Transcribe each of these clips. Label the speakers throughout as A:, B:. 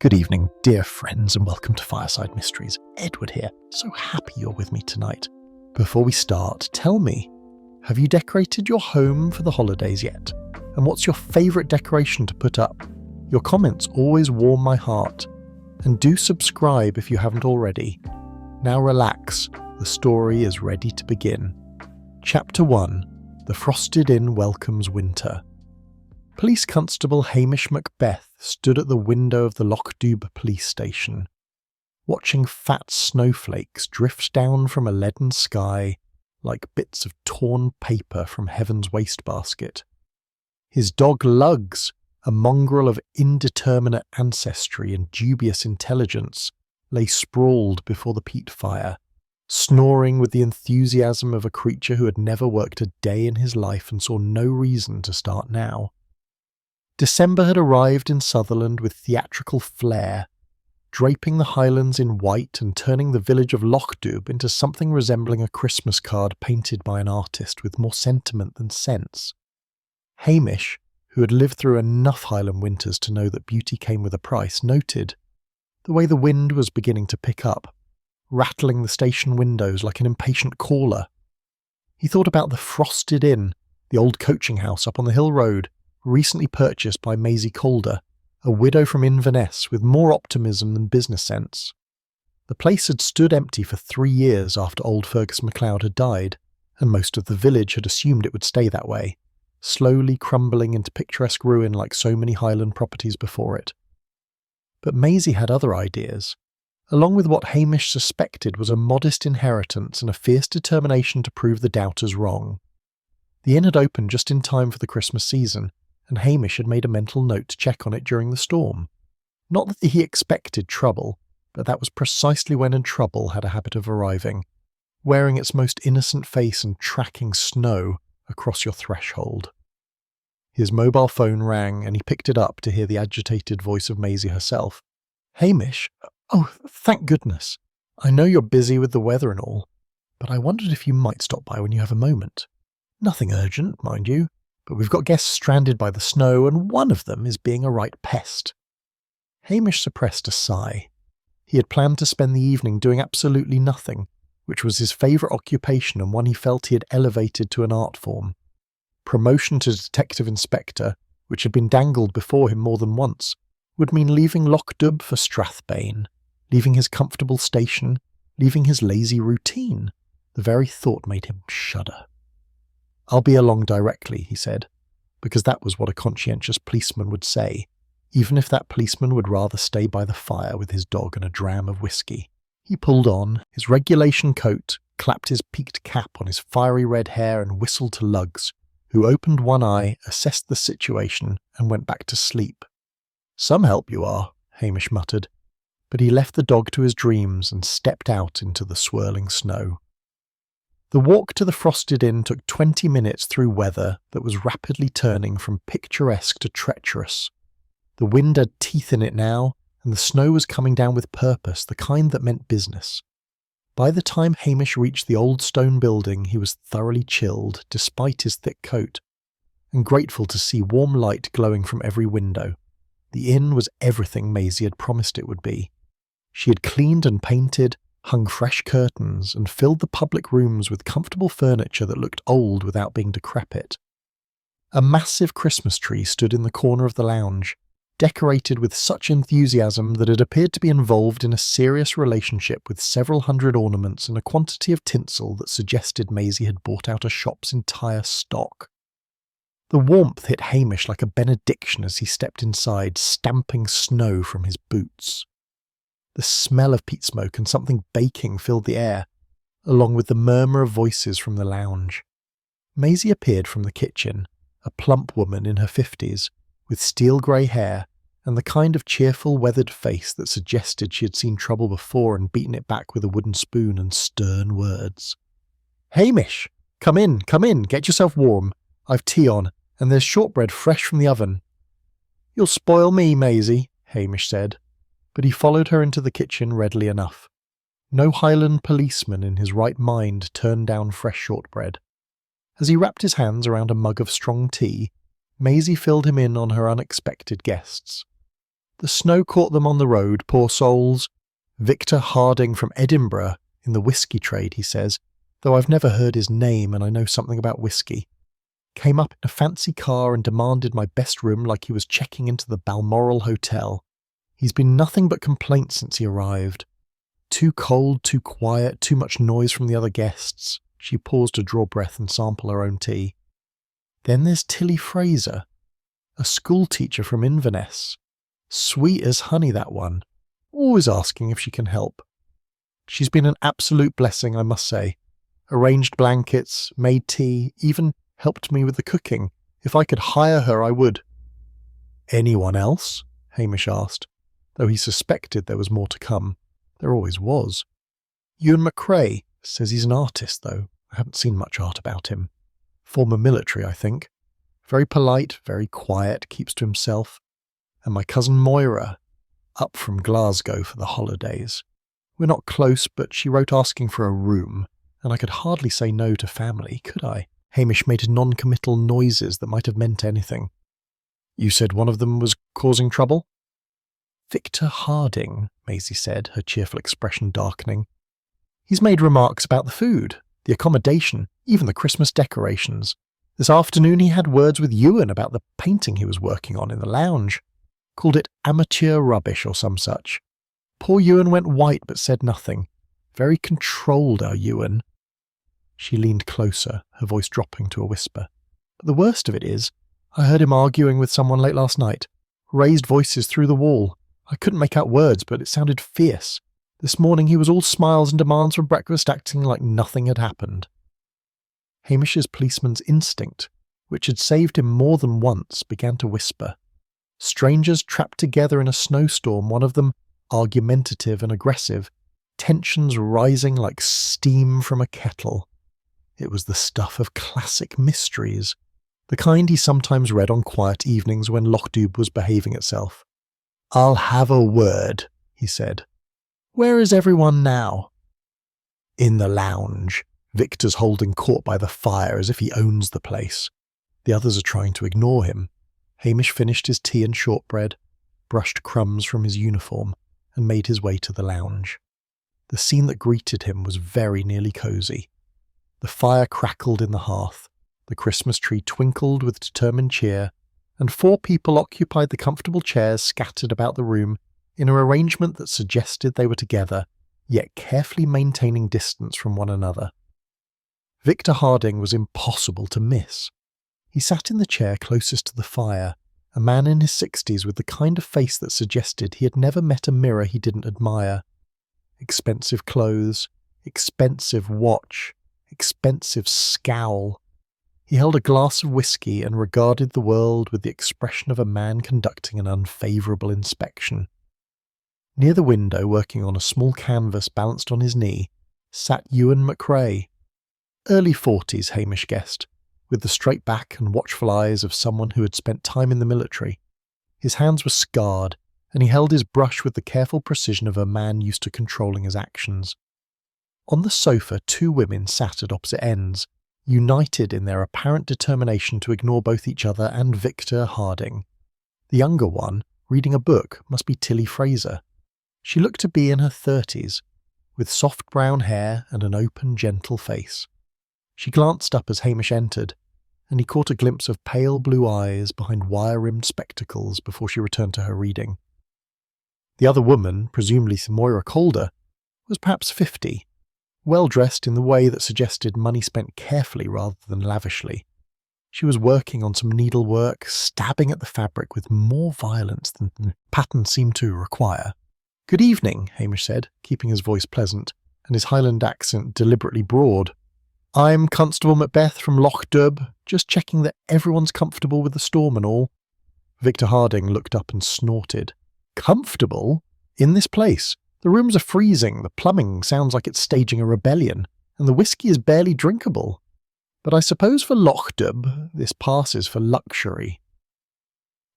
A: Good evening, dear friends, and welcome to Fireside Mysteries. Edward here. So happy you're with me tonight. Before we start, tell me, have you decorated your home for the holidays yet? And what's your favourite decoration to put up? Your comments always warm my heart. And do subscribe if you haven't already. Now relax, the story is ready to begin. Chapter 1. The Frosted Inn Welcomes Winter. Police Constable Hamish Macbeth stood at the window of the Lochdubh police station, watching fat snowflakes drift down from a leaden sky like bits of torn paper from heaven's wastebasket. His dog Lugs, a mongrel of indeterminate ancestry and dubious intelligence, lay sprawled before the peat fire, snoring with the enthusiasm of a creature who had never worked a day in his life and saw no reason to start now. December had arrived in Sutherland with theatrical flair, draping the Highlands in white and turning the village of Lochdubh into something resembling a Christmas card painted by an artist with more sentiment than sense. Hamish, who had lived through enough Highland winters to know that beauty came with a price, noted the way the wind was beginning to pick up, rattling the station windows like an impatient caller. He thought about the Frosted Inn, the old coaching house up on the hill road, recently purchased by Maisie Calder, a widow from Inverness with more optimism than business sense. The place had stood empty for 3 years after old Fergus MacLeod had died, and most of the village had assumed it would stay that way, slowly crumbling into picturesque ruin like so many Highland properties before it. But Maisie had other ideas. Along with what Hamish suspected was a modest inheritance and a fierce determination to prove the doubters wrong. The inn had opened just in time for the Christmas season, and Hamish had made a mental note to check on it during the storm. Not that he expected trouble, but that was precisely when trouble had a habit of arriving, wearing its most innocent face and tracking snow across your threshold. His mobile phone rang, and he picked it up to hear the agitated voice of Maisie herself. "Hamish? Oh, thank goodness. I know you're busy with the weather and all, but I wondered if you might stop by when you have a moment. Nothing urgent, mind you, but we've got guests stranded by the snow, and one of them is being a right pest." Hamish suppressed a sigh. He had planned to spend the evening doing absolutely nothing, which was his favourite occupation and one he felt he had elevated to an art form. Promotion to detective inspector, which had been dangled before him more than once, would mean leaving Lochdubh for Strathbane, leaving his comfortable station, leaving his lazy routine. The very thought made him shudder. "I'll be along directly," he said, because that was what a conscientious policeman would say, even if that policeman would rather stay by the fire with his dog and a dram of whiskey. He pulled on his regulation coat, clapped his peaked cap on his fiery red hair and whistled to Lugs, who opened one eye, assessed the situation, and went back to sleep. "Some help you are," Hamish muttered, but he left the dog to his dreams and stepped out into the swirling snow. The walk to the Frosted Inn took 20 minutes through weather that was rapidly turning from picturesque to treacherous. The wind had teeth in it now, and the snow was coming down with purpose, the kind that meant business. By the time Hamish reached the old stone building, he was thoroughly chilled, despite his thick coat, and grateful to see warm light glowing from every window. The inn was everything Maisie had promised it would be. She had cleaned and painted, hung fresh curtains, and filled the public rooms with comfortable furniture that looked old without being decrepit. A massive Christmas tree stood in the corner of the lounge, decorated with such enthusiasm that it appeared to be involved in a serious relationship with several hundred ornaments and a quantity of tinsel that suggested Maisie had bought out a shop's entire stock. The warmth hit Hamish like a benediction as he stepped inside, stamping snow from his boots. The smell of peat smoke and something baking filled the air, along with the murmur of voices from the lounge. Maisie appeared from the kitchen, a plump woman in her 50s, with steel-grey hair and the kind of cheerful, weathered face that suggested she had seen trouble before and beaten it back with a wooden spoon and stern words. "Hamish! Come in, get yourself warm. I've tea on, and there's shortbread fresh from the oven." "You'll spoil me, Maisie," Hamish said, but he followed her into the kitchen readily enough. No Highland policeman in his right mind turned down fresh shortbread. As he wrapped his hands around a mug of strong tea, Maisie filled him in on her unexpected guests. The snow caught them on the road, poor souls. Victor Harding from Edinburgh, in the whiskey trade, he says, though I've never heard his name and I know something about whiskey. Came up in a fancy car and demanded my best room like he was checking into the Balmoral Hotel. He's been nothing but complaints since he arrived. Too cold, too quiet, too much noise from the other guests. She paused to draw breath and sample her own tea. Then there's Tilly Fraser, a schoolteacher from Inverness. Sweet as honey, that one. Always asking if she can help. She's been an absolute blessing, I must say. Arranged blankets, made tea, even helped me with the cooking. If I could hire her, I would. Anyone else? Hamish asked, though he suspected there was more to come. There always was. Ewan McCrae says he's an artist, though. I haven't seen much art about him. Former military, I think. Very polite, very quiet, keeps to himself. And my cousin Moira, up from Glasgow for the holidays. We're not close, but she wrote asking for a room, and I could hardly say no to family, could I? Hamish made non-committal noises that might have meant anything. You said one of them was causing trouble? Victor Harding, Maisie said, her cheerful expression darkening. He's made remarks about the food, the accommodation, even the Christmas decorations. This afternoon he had words with Ewan about the painting he was working on in the lounge. Called it amateur rubbish or some such. Poor Ewan went white but said nothing. Very controlled, our Ewan. She leaned closer, her voice dropping to a whisper. But the worst of it is, I heard him arguing with someone late last night. Raised voices through the wall. I couldn't make out words, but it sounded fierce. This morning he was all smiles and demands for breakfast, acting like nothing had happened. Hamish's policeman's instinct, which had saved him more than once, began to whisper. Strangers trapped together in a snowstorm, one of them argumentative and aggressive, tensions rising like steam from a kettle. It was the stuff of classic mysteries, the kind he sometimes read on quiet evenings when Lochdubh was behaving itself. I'll have a word, he said. Where is everyone now? In the lounge. Victor's holding court by the fire as if he owns the place. The others are trying to ignore him. Hamish finished his tea and shortbread, brushed crumbs from his uniform, and made his way to the lounge. The scene that greeted him was very nearly cosy. The fire crackled in the hearth, the Christmas tree twinkled with determined cheer, and 4 people occupied the comfortable chairs scattered about the room in an arrangement that suggested they were together, yet carefully maintaining distance from one another. Victor Harding was impossible to miss. He sat in the chair closest to the fire, a man in his 60s with the kind of face that suggested he had never met a mirror he didn't admire. Expensive clothes, expensive watch, expensive scowl. He held a glass of whiskey and regarded the world with the expression of a man conducting an unfavourable inspection. Near the window, working on a small canvas balanced on his knee, sat Ewan McCrae. Early 40s, Hamish guessed, with the straight back and watchful eyes of someone who had spent time in the military. His hands were scarred, and he held his brush with the careful precision of a man used to controlling his actions. On the sofa, 2 women sat at opposite ends, united in their apparent determination to ignore both each other and Victor Harding. The younger one, reading a book, must be Tilly Fraser. She looked to be in her 30s, with soft brown hair and an open, gentle face. She glanced up as Hamish entered, and he caught a glimpse of pale blue eyes behind wire-rimmed spectacles before she returned to her reading. The other woman, presumably Moira Calder, was perhaps 50, well-dressed in the way that suggested money spent carefully rather than lavishly. She was working on some needlework, stabbing at the fabric with more violence than the pattern seemed to require. "Good evening," Hamish said, keeping his voice pleasant, and his Highland accent deliberately broad. "I'm Constable Macbeth from Lochdubh, just checking that everyone's comfortable with the storm and all." Victor Harding looked up and snorted. "Comfortable? In this place? The rooms are freezing, the plumbing sounds like it's staging a rebellion, and the whiskey is barely drinkable. But I suppose for Lochdubh, this passes for luxury."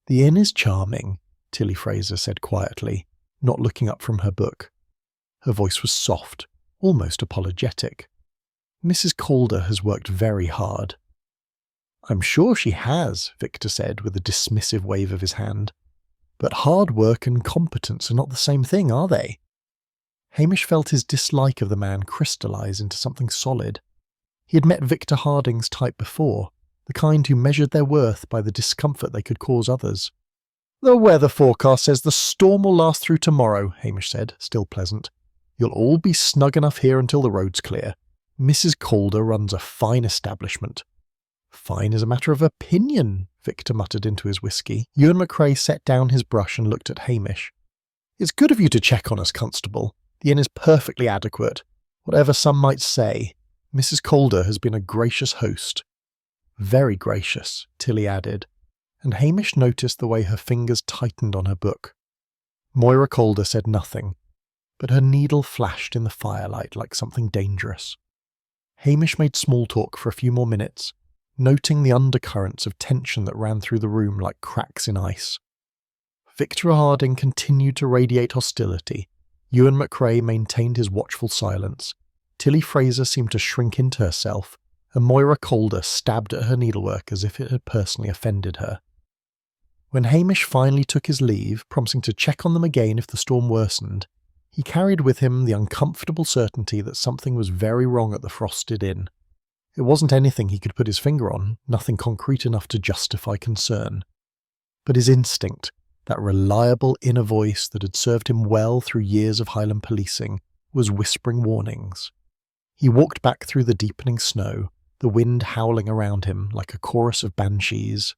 A: "The inn is charming," Tilly Fraser said quietly, not looking up from her book. Her voice was soft, almost apologetic. "Mrs. Calder has worked very hard." "I'm sure she has," Victor said with a dismissive wave of his hand. But hard work and competence are not the same thing, are they? Hamish felt his dislike of the man crystallise into something solid. He had met Victor Harding's type before, the kind who measured their worth by the discomfort they could cause others. "The weather forecast says the storm will last through tomorrow," Hamish said, still pleasant. "You'll all be snug enough here until the road's clear. Mrs. Calder runs a fine establishment." "Fine is a matter of opinion," Victor muttered into his whisky. Ewan MacRae set down his brush and looked at Hamish. "It's good of you to check on us, Constable. The inn is perfectly adequate. Whatever some might say, Mrs. Calder has been a gracious host." "Very gracious," Tilly added, and Hamish noticed the way her fingers tightened on her book. Moira Calder said nothing, but her needle flashed in the firelight like something dangerous. Hamish made small talk for a few more minutes, noting the undercurrents of tension that ran through the room like cracks in ice. Victor Harding continued to radiate hostility. Ewan MacRae maintained his watchful silence. Tilly Fraser seemed to shrink into herself, and Moira Calder stabbed at her needlework as if it had personally offended her. When Hamish finally took his leave, promising to check on them again if the storm worsened, he carried with him the uncomfortable certainty that something was very wrong at the Frosted Inn. It wasn't anything he could put his finger on, nothing concrete enough to justify concern. But his instinct, that reliable inner voice that had served him well through years of Highland policing, was whispering warnings. He walked back through the deepening snow, the wind howling around him like a chorus of banshees.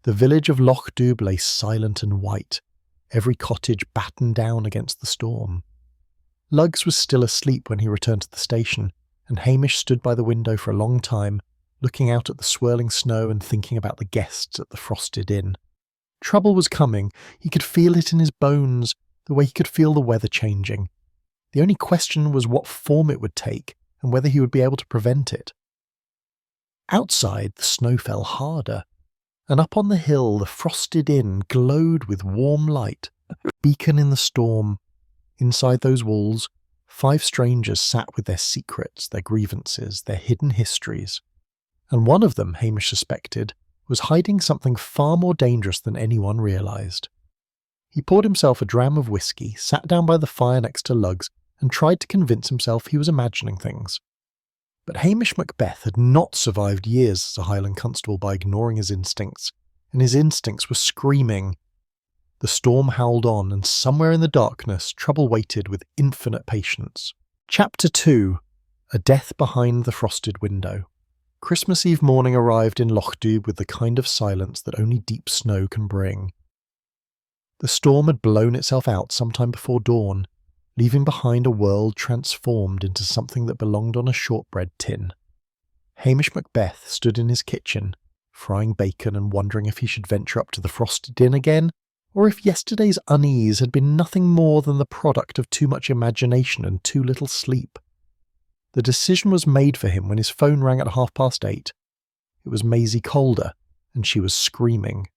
A: The village of Lochdubh lay silent and white, every cottage battened down against the storm. Luggs was still asleep when he returned to the station, and Hamish stood by the window for a long time, looking out at the swirling snow and thinking about the guests at the Frosted Inn. Trouble was coming. He could feel it in his bones, the way he could feel the weather changing. The only question was what form it would take, and whether he would be able to prevent it. Outside, the snow fell harder, and up on the hill the Frosted Inn glowed with warm light, a beacon in the storm. Inside those walls, 5 strangers sat with their secrets, their grievances, their hidden histories. And one of them, Hamish suspected, was hiding something far more dangerous than anyone realised. He poured himself a dram of whisky, sat down by the fire next to Luggs, and tried to convince himself he was imagining things. But Hamish Macbeth had not survived years as a Highland constable by ignoring his instincts, and his instincts were screaming. The storm howled on, and somewhere in the darkness trouble waited with infinite patience. Chapter 2. A Death Behind the Frosted Window. Christmas Eve morning arrived in Lochdubh with the kind of silence that only deep snow can bring. The storm had blown itself out sometime before dawn, leaving behind a world transformed into something that belonged on a shortbread tin. Hamish Macbeth stood in his kitchen, frying bacon and wondering if he should venture up to the Frosted Inn again, or if yesterday's unease had been nothing more than the product of too much imagination and too little sleep. The decision was made for him when his phone rang at 8:30. It was Maisie Calder, and she was screaming.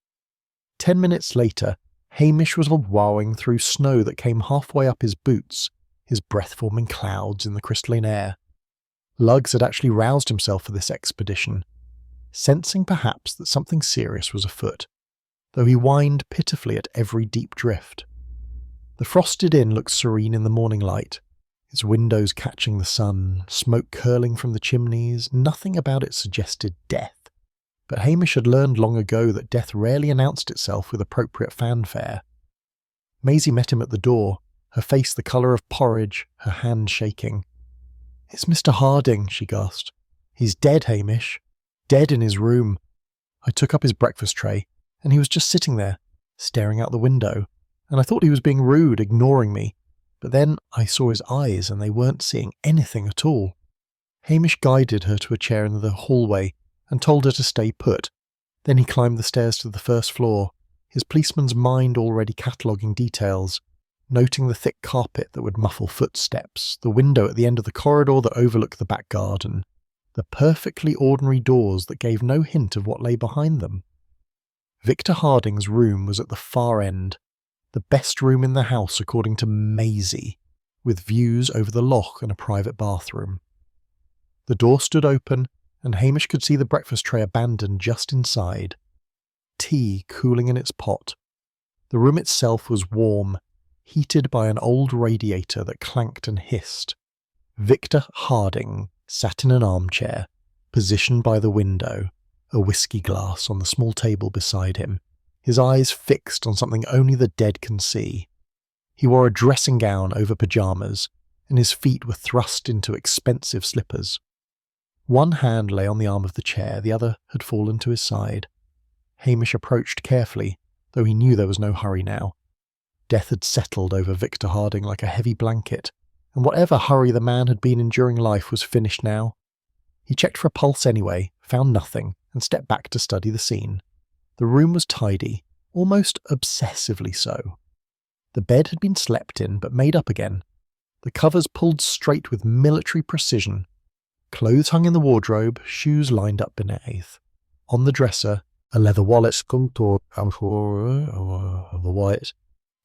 A: 10 minutes later, Hamish was wowing through snow that came halfway up his boots, his breath forming clouds in the crystalline air. Luggs had actually roused himself for this expedition, sensing perhaps that something serious was afoot, though he whined pitifully at every deep drift. The Frosted Inn looked serene in the morning light, its windows catching the sun, smoke curling from the chimneys. Nothing about it suggested death. But Hamish had learned long ago that death rarely announced itself with appropriate fanfare. Maisie met him at the door, her face the colour of porridge, her hand shaking. "It's Mr. Harding," she gasped. "He's dead, Hamish. Dead in his room. I took up his breakfast tray, and he was just sitting there, staring out the window, and I thought he was being rude, ignoring me. But then I saw his eyes, and they weren't seeing anything at all." Hamish guided her to a chair in the hallway and told her to stay put. Then he climbed the stairs to the first floor, his policeman's mind already cataloguing details, noting the thick carpet that would muffle footsteps, the window at the end of the corridor that overlooked the back garden, the perfectly ordinary doors that gave no hint of what lay behind them. Victor Harding's room was at the far end, the best room in the house according to Maisie, with views over the loch and a private bathroom. The door stood open, and Hamish could see the breakfast tray abandoned just inside. Tea cooling in its pot. The room itself was warm, heated by an old radiator that clanked and hissed. Victor Harding sat in an armchair, positioned by the window, a whiskey glass on the small table beside him, his eyes fixed on something only the dead can see. He wore a dressing gown over pyjamas, and his feet were thrust into expensive slippers. One hand lay on the arm of the chair, the other had fallen to his side. Hamish approached carefully, though he knew there was no hurry now. Death had settled over Victor Harding like a heavy blanket, and whatever hurry the man had been in during life was finished now. He checked for a pulse anyway, found nothing, and stepped back to study the scene. The room was tidy, almost obsessively so. The bed had been slept in, but made up again. The covers pulled straight with military precision. Clothes hung in the wardrobe, shoes lined up beneath. On the dresser, a leather wallet, the white.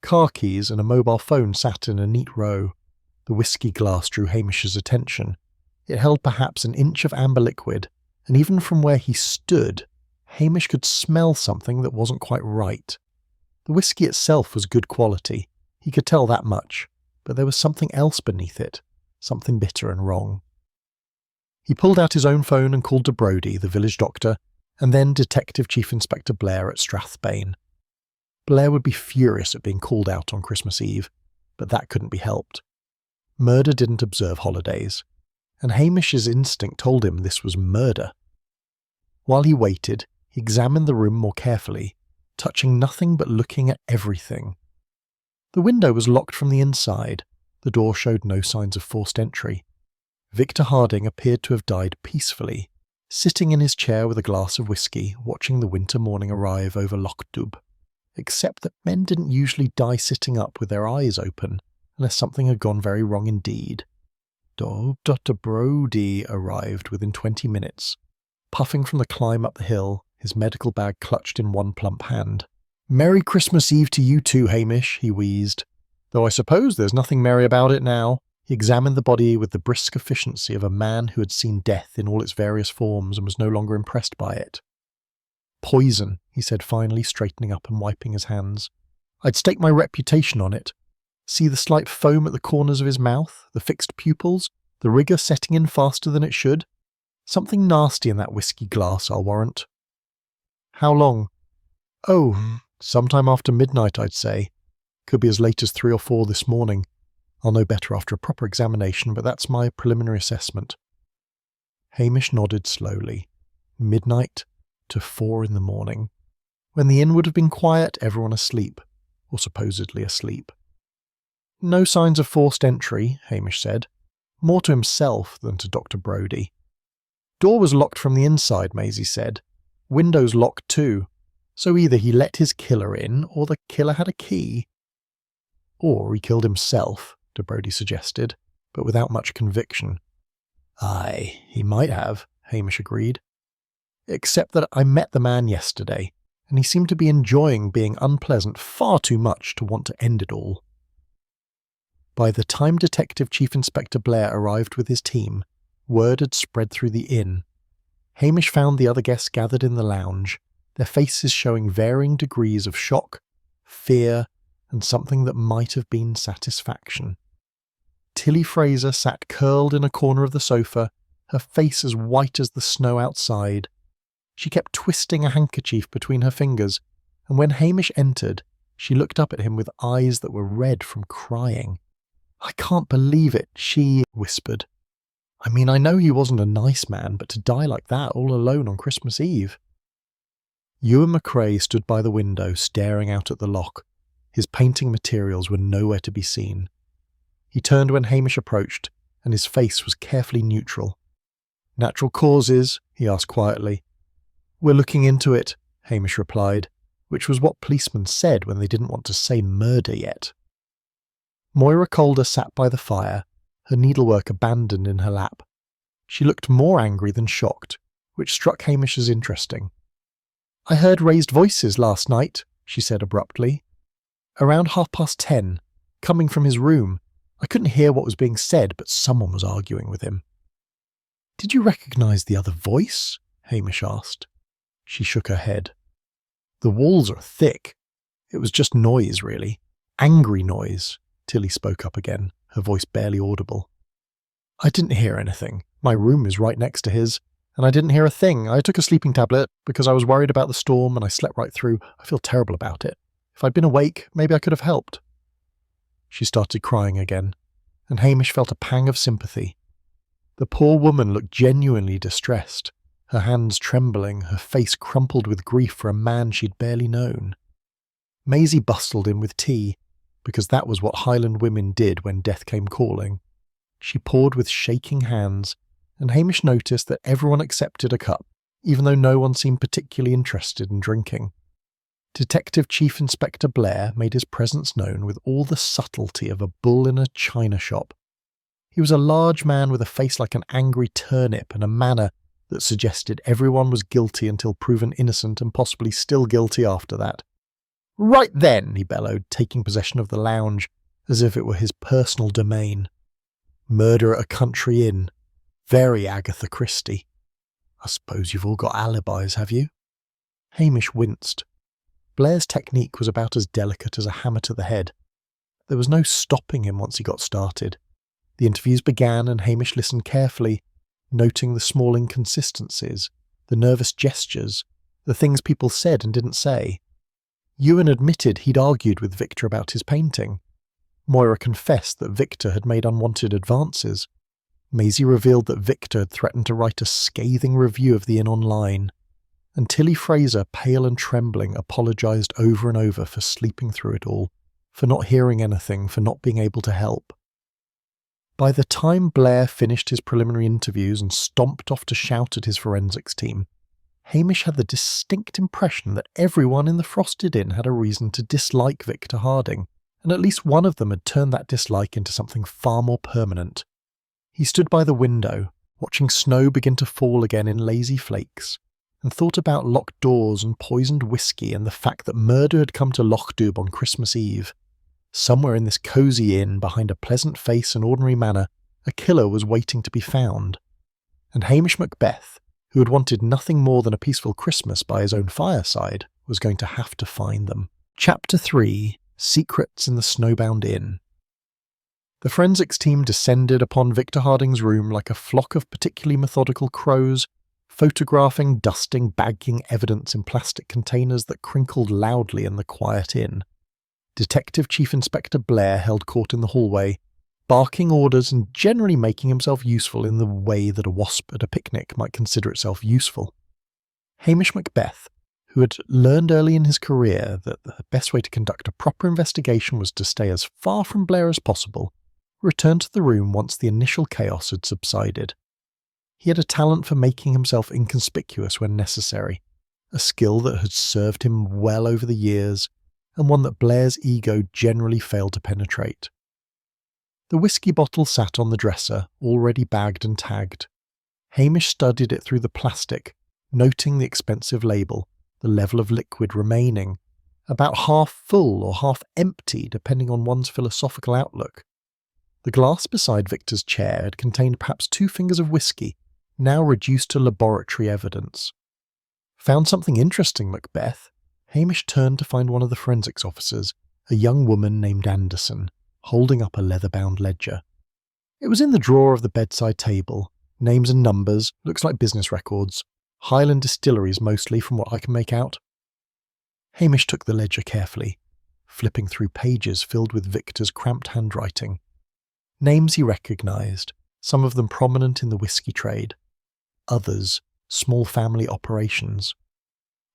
A: Car keys and a mobile phone sat in a neat row. The whiskey glass drew Hamish's attention. It held perhaps an inch of amber liquid, and even from where he stood, Hamish could smell something that wasn't quite right. The whiskey itself was good quality, he could tell that much, but there was something else beneath it, something bitter and wrong. He pulled out his own phone and called to Brodie, the village doctor, and then Detective Chief Inspector Blair at Strathbane. Blair would be furious at being called out on Christmas Eve, but that couldn't be helped. Murder didn't observe holidays, and Hamish's instinct told him this was murder. While he waited, he examined the room more carefully, touching nothing but looking at everything. The window was locked from the inside. The door showed no signs of forced entry. Victor Harding appeared to have died peacefully, sitting in his chair with a glass of whiskey, watching the winter morning arrive over Lochdubh, except that men didn't usually die sitting up with their eyes open, unless something had gone very wrong indeed. Dr. Brodie arrived within 20 minutes, puffing from the climb up the hill, his medical bag clutched in one plump hand. "Merry Christmas Eve to you too, Hamish," he wheezed. "Though I suppose there's nothing merry about it now." He examined the body with the brisk efficiency of a man who had seen death in all its various forms and was no longer impressed by it. "Poison," he said finally, straightening up and wiping his hands. "I'd stake my reputation on it. See the slight foam at the corners of his mouth, the fixed pupils, the rigour setting in faster than it should. Something nasty in that whiskey glass, I'll warrant." "How long?" "Oh, sometime after midnight, I'd say. Could be as late as 3 or 4 this morning. I'll know better after a proper examination, but that's my preliminary assessment." Hamish nodded slowly. Midnight to 4 in the morning. When the inn would have been quiet, everyone asleep, or supposedly asleep. "No signs of forced entry," Hamish said, more to himself than to Dr. Brodie. "Door was locked from the inside," Maisie said. "Windows locked too. So either he let his killer in, or the killer had a key." "Or he killed himself," de Brodie suggested, but without much conviction. "Aye, he might have," Hamish agreed. "Except that I met the man yesterday, and he seemed to be enjoying being unpleasant far too much to want to end it all." By the time Detective Chief Inspector Blair arrived with his team, word had spread through the inn. Hamish found the other guests gathered in the lounge, their faces showing varying degrees of shock, fear, and something that might have been satisfaction. Tilly Fraser sat curled in a corner of the sofa, her face as white as the snow outside. She kept twisting a handkerchief between her fingers, and when Hamish entered, she looked up at him with eyes that were red from crying. "I can't believe it," she whispered. "I mean, I know he wasn't a nice man, but to die like that all alone on Christmas Eve." Ewan McCrae stood by the window staring out at the loch. His painting materials were nowhere to be seen. He turned when Hamish approached, and his face was carefully neutral. "Natural causes?" he asked quietly. "We're looking into it," Hamish replied, which was what policemen said when they didn't want to say murder yet. Moira Calder sat by the fire, her needlework abandoned in her lap. She looked more angry than shocked, which struck Hamish as interesting. "I heard raised voices last night," she said abruptly. "Around 10:30, coming from his room. I couldn't hear what was being said, but someone was arguing with him." "Did you recognise the other voice?" Hamish asked. She shook her head. "The walls are thick. It was just noise, really. Angry noise. Tilly spoke up again, her voice barely audible. I didn't hear anything. My room is right next to his, and I didn't hear a thing. I took a sleeping tablet because I was worried about the storm and I slept right through. I feel terrible about it. If I'd been awake, maybe I could have helped. She started crying again, and Hamish felt a pang of sympathy. The poor woman looked genuinely distressed, her hands trembling, her face crumpled with grief for a man she'd barely known. Maisie bustled in with tea, because that was what Highland women did when death came calling. She poured with shaking hands, and Hamish noticed that everyone accepted a cup, even though no one seemed particularly interested in drinking. Detective Chief Inspector Blair made his presence known with all the subtlety of a bull in a china shop. He was a large man with a face like an angry turnip and a manner that suggested everyone was guilty until proven innocent and possibly still guilty after that. Right then, he bellowed, taking possession of the lounge as if it were his personal domain. Murder at a country inn. Very Agatha Christie. I suppose you've all got alibis, have you? Hamish winced. Blair's technique was about as delicate as a hammer to the head. There was no stopping him once he got started. The interviews began and Hamish listened carefully, noting the small inconsistencies, the nervous gestures, the things people said and didn't say. Ewan admitted he'd argued with Victor about his painting. Moira confessed that Victor had made unwanted advances. Maisie revealed that Victor had threatened to write a scathing review of the inn online. And Tilly Fraser, pale and trembling, apologised over and over for sleeping through it all, for not hearing anything, for not being able to help. By the time Blair finished his preliminary interviews and stomped off to shout at his forensics team, Hamish had the distinct impression that everyone in the Frosted Inn had a reason to dislike Victor Harding, and at least one of them had turned that dislike into something far more permanent. He stood by the window, watching snow begin to fall again in lazy flakes, and thought about locked doors and poisoned whiskey and the fact that murder had come to Lochdubh on Christmas Eve. Somewhere in this cosy inn, behind a pleasant face and ordinary manner, a killer was waiting to be found. And Hamish Macbeth, who had wanted nothing more than a peaceful Christmas by his own fireside, was going to have to find them. Chapter 3: Secrets in the Snowbound Inn. The forensics team descended upon Victor Harding's room like a flock of particularly methodical crows, photographing, dusting, bagging evidence in plastic containers that crinkled loudly in the quiet inn. Detective Chief Inspector Blair held court in the hallway, barking orders and generally making himself useful in the way that a wasp at a picnic might consider itself useful. Hamish Macbeth, who had learned early in his career that the best way to conduct a proper investigation was to stay as far from Blair as possible, returned to the room once the initial chaos had subsided. He had a talent for making himself inconspicuous when necessary, a skill that had served him well over the years, and one that Blair's ego generally failed to penetrate. The whiskey bottle sat on the dresser, already bagged and tagged. Hamish studied it through the plastic, noting the expensive label, the level of liquid remaining, about half full or half empty depending on one's philosophical outlook. The glass beside Victor's chair had contained perhaps 2 fingers of whiskey, now reduced to laboratory evidence. Found something interesting, Macbeth? Hamish turned to find one of the forensics officers, a young woman named Anderson, holding up a leather-bound ledger. It was in the drawer of the bedside table. Names and numbers, looks like business records. Highland distilleries mostly, from what I can make out. Hamish took the ledger carefully, flipping through pages filled with Victor's cramped handwriting. Names he recognised, some of them prominent in the whiskey trade. Others, small family operations.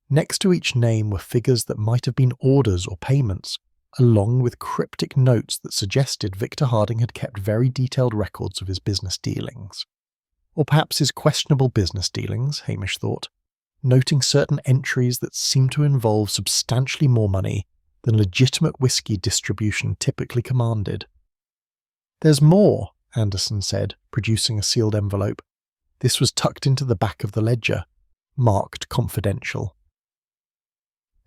A: Next to each name were figures that might have been orders or payments, along with cryptic notes that suggested Victor Harding had kept very detailed records of his business dealings. Or perhaps his questionable business dealings, Hamish thought, noting certain entries that seemed to involve substantially more money than legitimate whiskey distribution typically commanded. "There's more," Anderson said, producing a sealed envelope. This was tucked into the back of the ledger, marked confidential.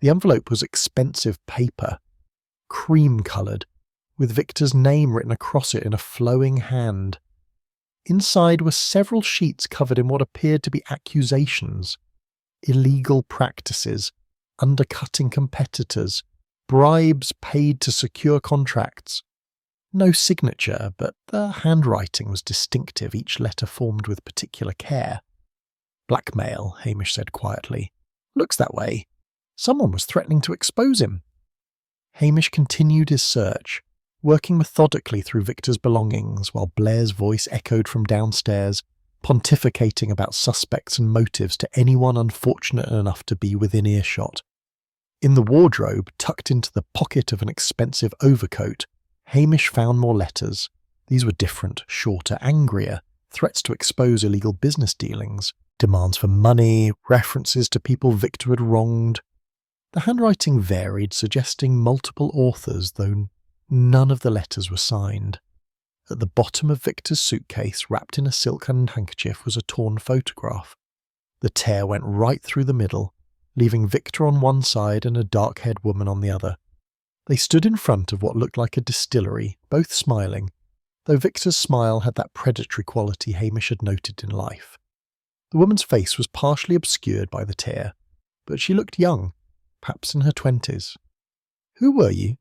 A: The envelope was expensive paper, cream-coloured, with Victor's name written across it in a flowing hand. Inside were several sheets covered in what appeared to be accusations, illegal practices, undercutting competitors, bribes paid to secure contracts. No signature, but the handwriting was distinctive, each letter formed with particular care. Blackmail, Hamish said quietly. Looks that way. Someone was threatening to expose him. Hamish continued his search, working methodically through Victor's belongings while Blair's voice echoed from downstairs, pontificating about suspects and motives to anyone unfortunate enough to be within earshot. In the wardrobe, tucked into the pocket of an expensive overcoat, Hamish found more letters. These were different, shorter, angrier, threats to expose illegal business dealings, demands for money, references to people Victor had wronged. The handwriting varied, suggesting multiple authors, though none of the letters were signed. At the bottom of Victor's suitcase, wrapped in a silk handkerchief, was a torn photograph. The tear went right through the middle, leaving Victor on one side and a dark-haired woman on the other. They stood in front of what looked like a distillery, both smiling, though Victor's smile had that predatory quality Hamish had noted in life. The woman's face was partially obscured by the tear, but she looked young, perhaps in her 20s. Who were you?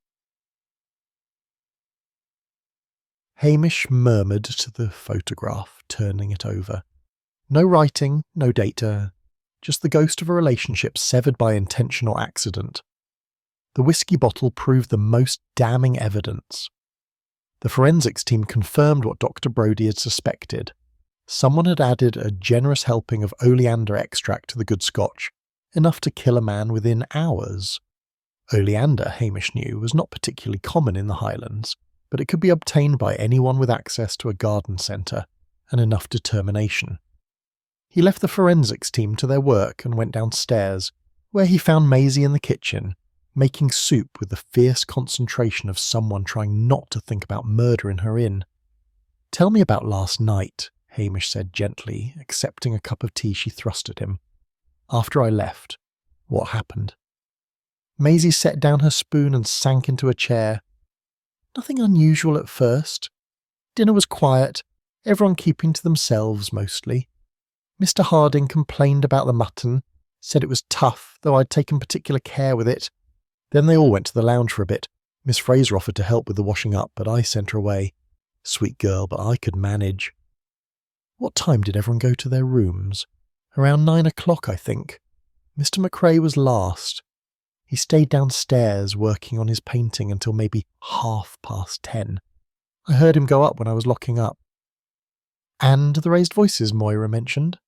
A: Hamish murmured to the photograph, turning it over. No writing, no data, just the ghost of a relationship severed by intention or accident. The whiskey bottle proved the most damning evidence. The forensics team confirmed what Dr. Brodie had suspected. Someone had added a generous helping of oleander extract to the good scotch, enough to kill a man within hours. Oleander, Hamish knew, was not particularly common in the Highlands, but it could be obtained by anyone with access to a garden centre and enough determination. He left the forensics team to their work and went downstairs, where he found Maisie in the kitchen, making soup with the fierce concentration of someone trying not to think about murder in her inn. "Tell me about last night," Hamish said gently, accepting a cup of tea she thrust at him. "After I left, what happened?" Maisie set down her spoon and sank into a chair. "Nothing unusual at first. Dinner was quiet, everyone keeping to themselves mostly. Mr. Harding complained about the mutton, said it was tough, though I'd taken particular care with it. Then they all went to the lounge for a bit. Miss Fraser offered to help with the washing up, but I sent her away. Sweet girl, but I could manage." "What time did everyone go to their rooms?" "Around 9 o'clock, I think. Mr. McRae was last. He stayed downstairs working on his painting until maybe 10:30. I heard him go up when I was locking up." "And the raised voices Moira mentioned?"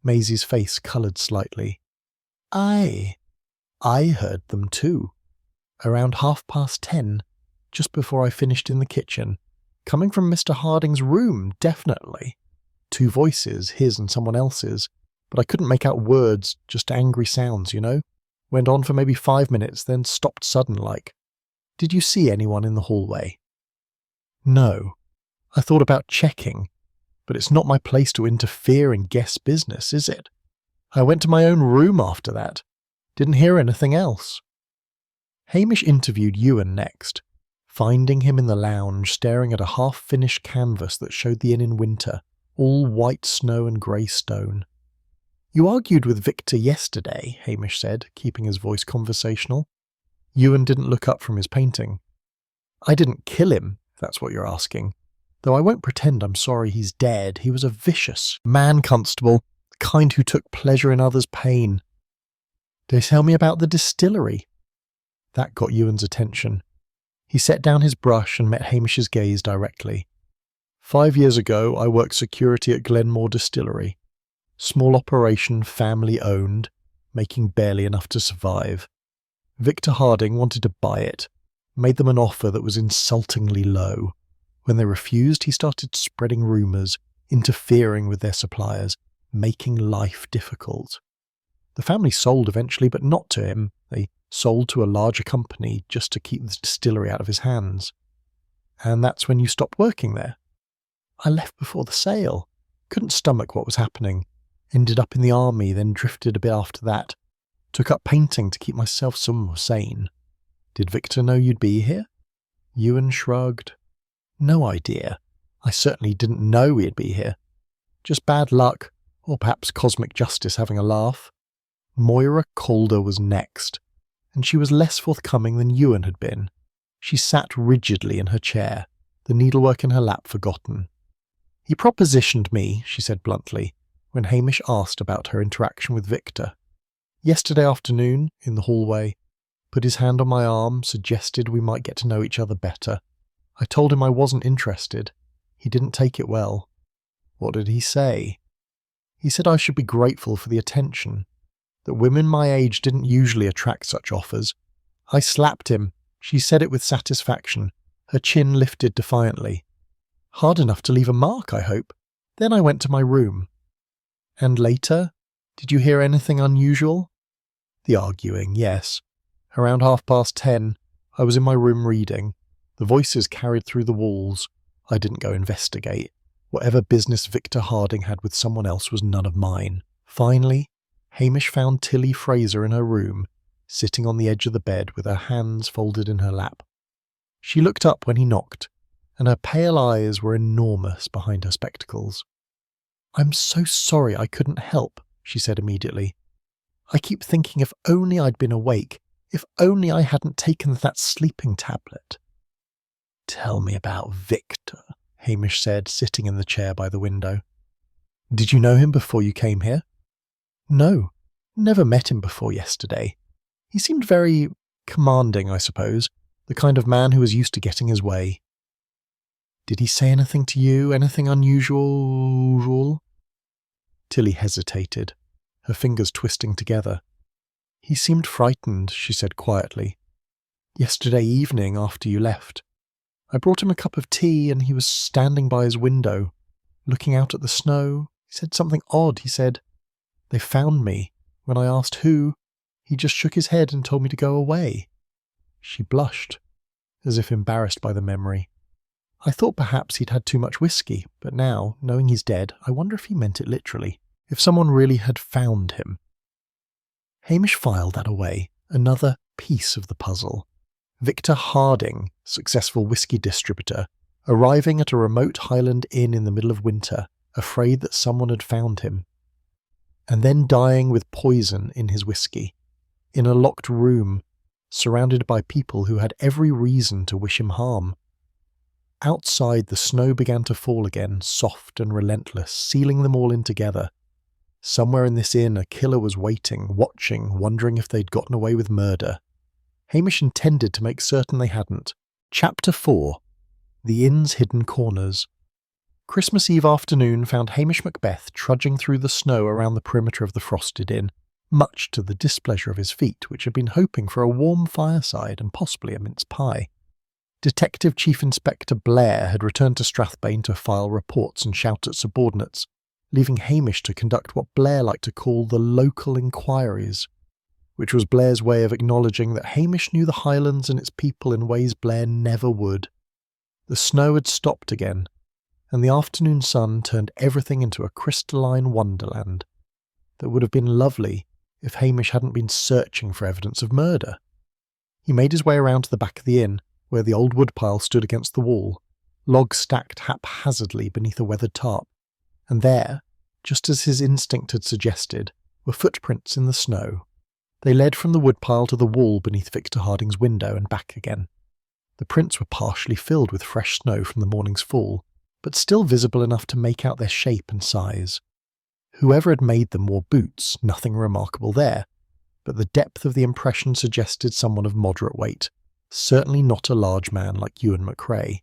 A: Maisie's face coloured slightly. "Aye, I heard them too. Around 10:30, just before I finished in the kitchen. Coming from Mr. Harding's room, definitely. 2 voices, his and someone else's, but I couldn't make out words, just angry sounds, you know? Went on for maybe 5 minutes, then stopped sudden-like. Did you see anyone in the hallway?" "No. I thought about checking, but it's not my place to interfere in guest business, is it? I went to my own room after that. Didn't hear anything else." Hamish interviewed Ewan next, finding him in the lounge staring at a half-finished canvas that showed the inn in winter, all white snow and grey stone. "You argued with Victor yesterday," Hamish said, keeping his voice conversational. Ewan didn't look up from his painting. "I didn't kill him, if that's what you're asking. Though I won't pretend I'm sorry he's dead. He was a vicious man constable, the kind who took pleasure in others' pain." "They tell me about the distillery." That got Ewan's attention. He set down his brush and met Hamish's gaze directly. 5 years ago, I worked security at Glenmore Distillery. Small operation, family-owned, making barely enough to survive. Victor Harding wanted to buy it, made them an offer that was insultingly low. When they refused, he started spreading rumours, interfering with their suppliers, making life difficult. The family sold eventually, but not to him. They sold to a larger company just to keep the distillery out of his hands. And that's when you stopped working there. I left before the sale. Couldn't stomach what was happening. Ended up in the army, then drifted a bit after that. Took up painting to keep myself somewhat sane. Did Victor know you'd be here? Ewan shrugged. No idea. I certainly didn't know he'd be here. Just bad luck, or perhaps cosmic justice having a laugh. Moira Calder was next, and she was less forthcoming than Ewan had been. She sat rigidly in her chair, the needlework in her lap forgotten. "He propositioned me," she said bluntly, when Hamish asked about her interaction with Victor. "Yesterday afternoon, in the hallway, put his hand on my arm, suggested we might get to know each other better. I told him I wasn't interested. He didn't take it well." "What did he say?" "He said I should be grateful for the attention, that women my age didn't usually attract such offers. I slapped him." She said it with satisfaction, her chin lifted defiantly. "Hard enough to leave a mark, I hope." Then I went to my room. "And later? Did you hear anything unusual?" "The arguing, yes. Around 10:30, I was in my room reading. The voices carried through the walls. I didn't go investigate. Whatever business Victor Harding had with someone else was none of mine. Finally, Hamish found Tilly Fraser in her room, sitting on the edge of the bed with her hands folded in her lap. She looked up when he knocked, and her pale eyes were enormous behind her spectacles. "I'm so sorry I couldn't help," she said immediately. "I keep thinking if only I'd been awake, if only I hadn't taken that sleeping tablet." "Tell me about Victor," Hamish said, sitting in the chair by the window. "Did you know him before you came here?" "No, never met him before yesterday. He seemed very commanding, I suppose, the kind of man who was used to getting his way." "Did he say anything to you, anything unusual?" Tilly hesitated, her fingers twisting together. "He seemed frightened," she said quietly. "Yesterday evening, after you left, I brought him a cup of tea and he was standing by his window, looking out at the snow. He said something odd. He said, 'They found me.' When I asked who, he just shook his head and told me to go away." She blushed, as if embarrassed by the memory. "I thought perhaps he'd had too much whiskey, but now, knowing he's dead, I wonder if he meant it literally, if someone really had found him." Hamish filed that away, another piece of the puzzle. Victor Harding, successful whiskey distributor, arriving at a remote Highland inn in the middle of winter, afraid that someone had found him, and then dying with poison in his whiskey, in a locked room, surrounded by people who had every reason to wish him harm. Outside, the snow began to fall again, soft and relentless, sealing them all in together. Somewhere in this inn a killer was waiting, watching, wondering if they'd gotten away with murder. Hamish intended to make certain they hadn't. Chapter 4. The Inn's Hidden Corners. Christmas Eve afternoon found Hamish Macbeth trudging through the snow around the perimeter of the frosted inn, much to the displeasure of his feet, which had been hoping for a warm fireside and possibly a mince pie. Detective Chief Inspector Blair had returned to Strathbane to file reports and shout at subordinates, leaving Hamish to conduct what Blair liked to call the local inquiries, which was Blair's way of acknowledging that Hamish knew the Highlands and its people in ways Blair never would. The snow had stopped again, and the afternoon sun turned everything into a crystalline wonderland that would have been lovely if Hamish hadn't been searching for evidence of murder. He made his way around to the back of the inn, where the old woodpile stood against the wall, logs stacked haphazardly beneath a weathered tarp, and there, just as his instinct had suggested, were footprints in the snow. They led from the woodpile to the wall beneath Victor Harding's window and back again. The prints were partially filled with fresh snow from the morning's fall, but still visible enough to make out their shape and size. Whoever had made them wore boots, nothing remarkable there, but the depth of the impression suggested someone of moderate weight, certainly not a large man like Ewan McCrae.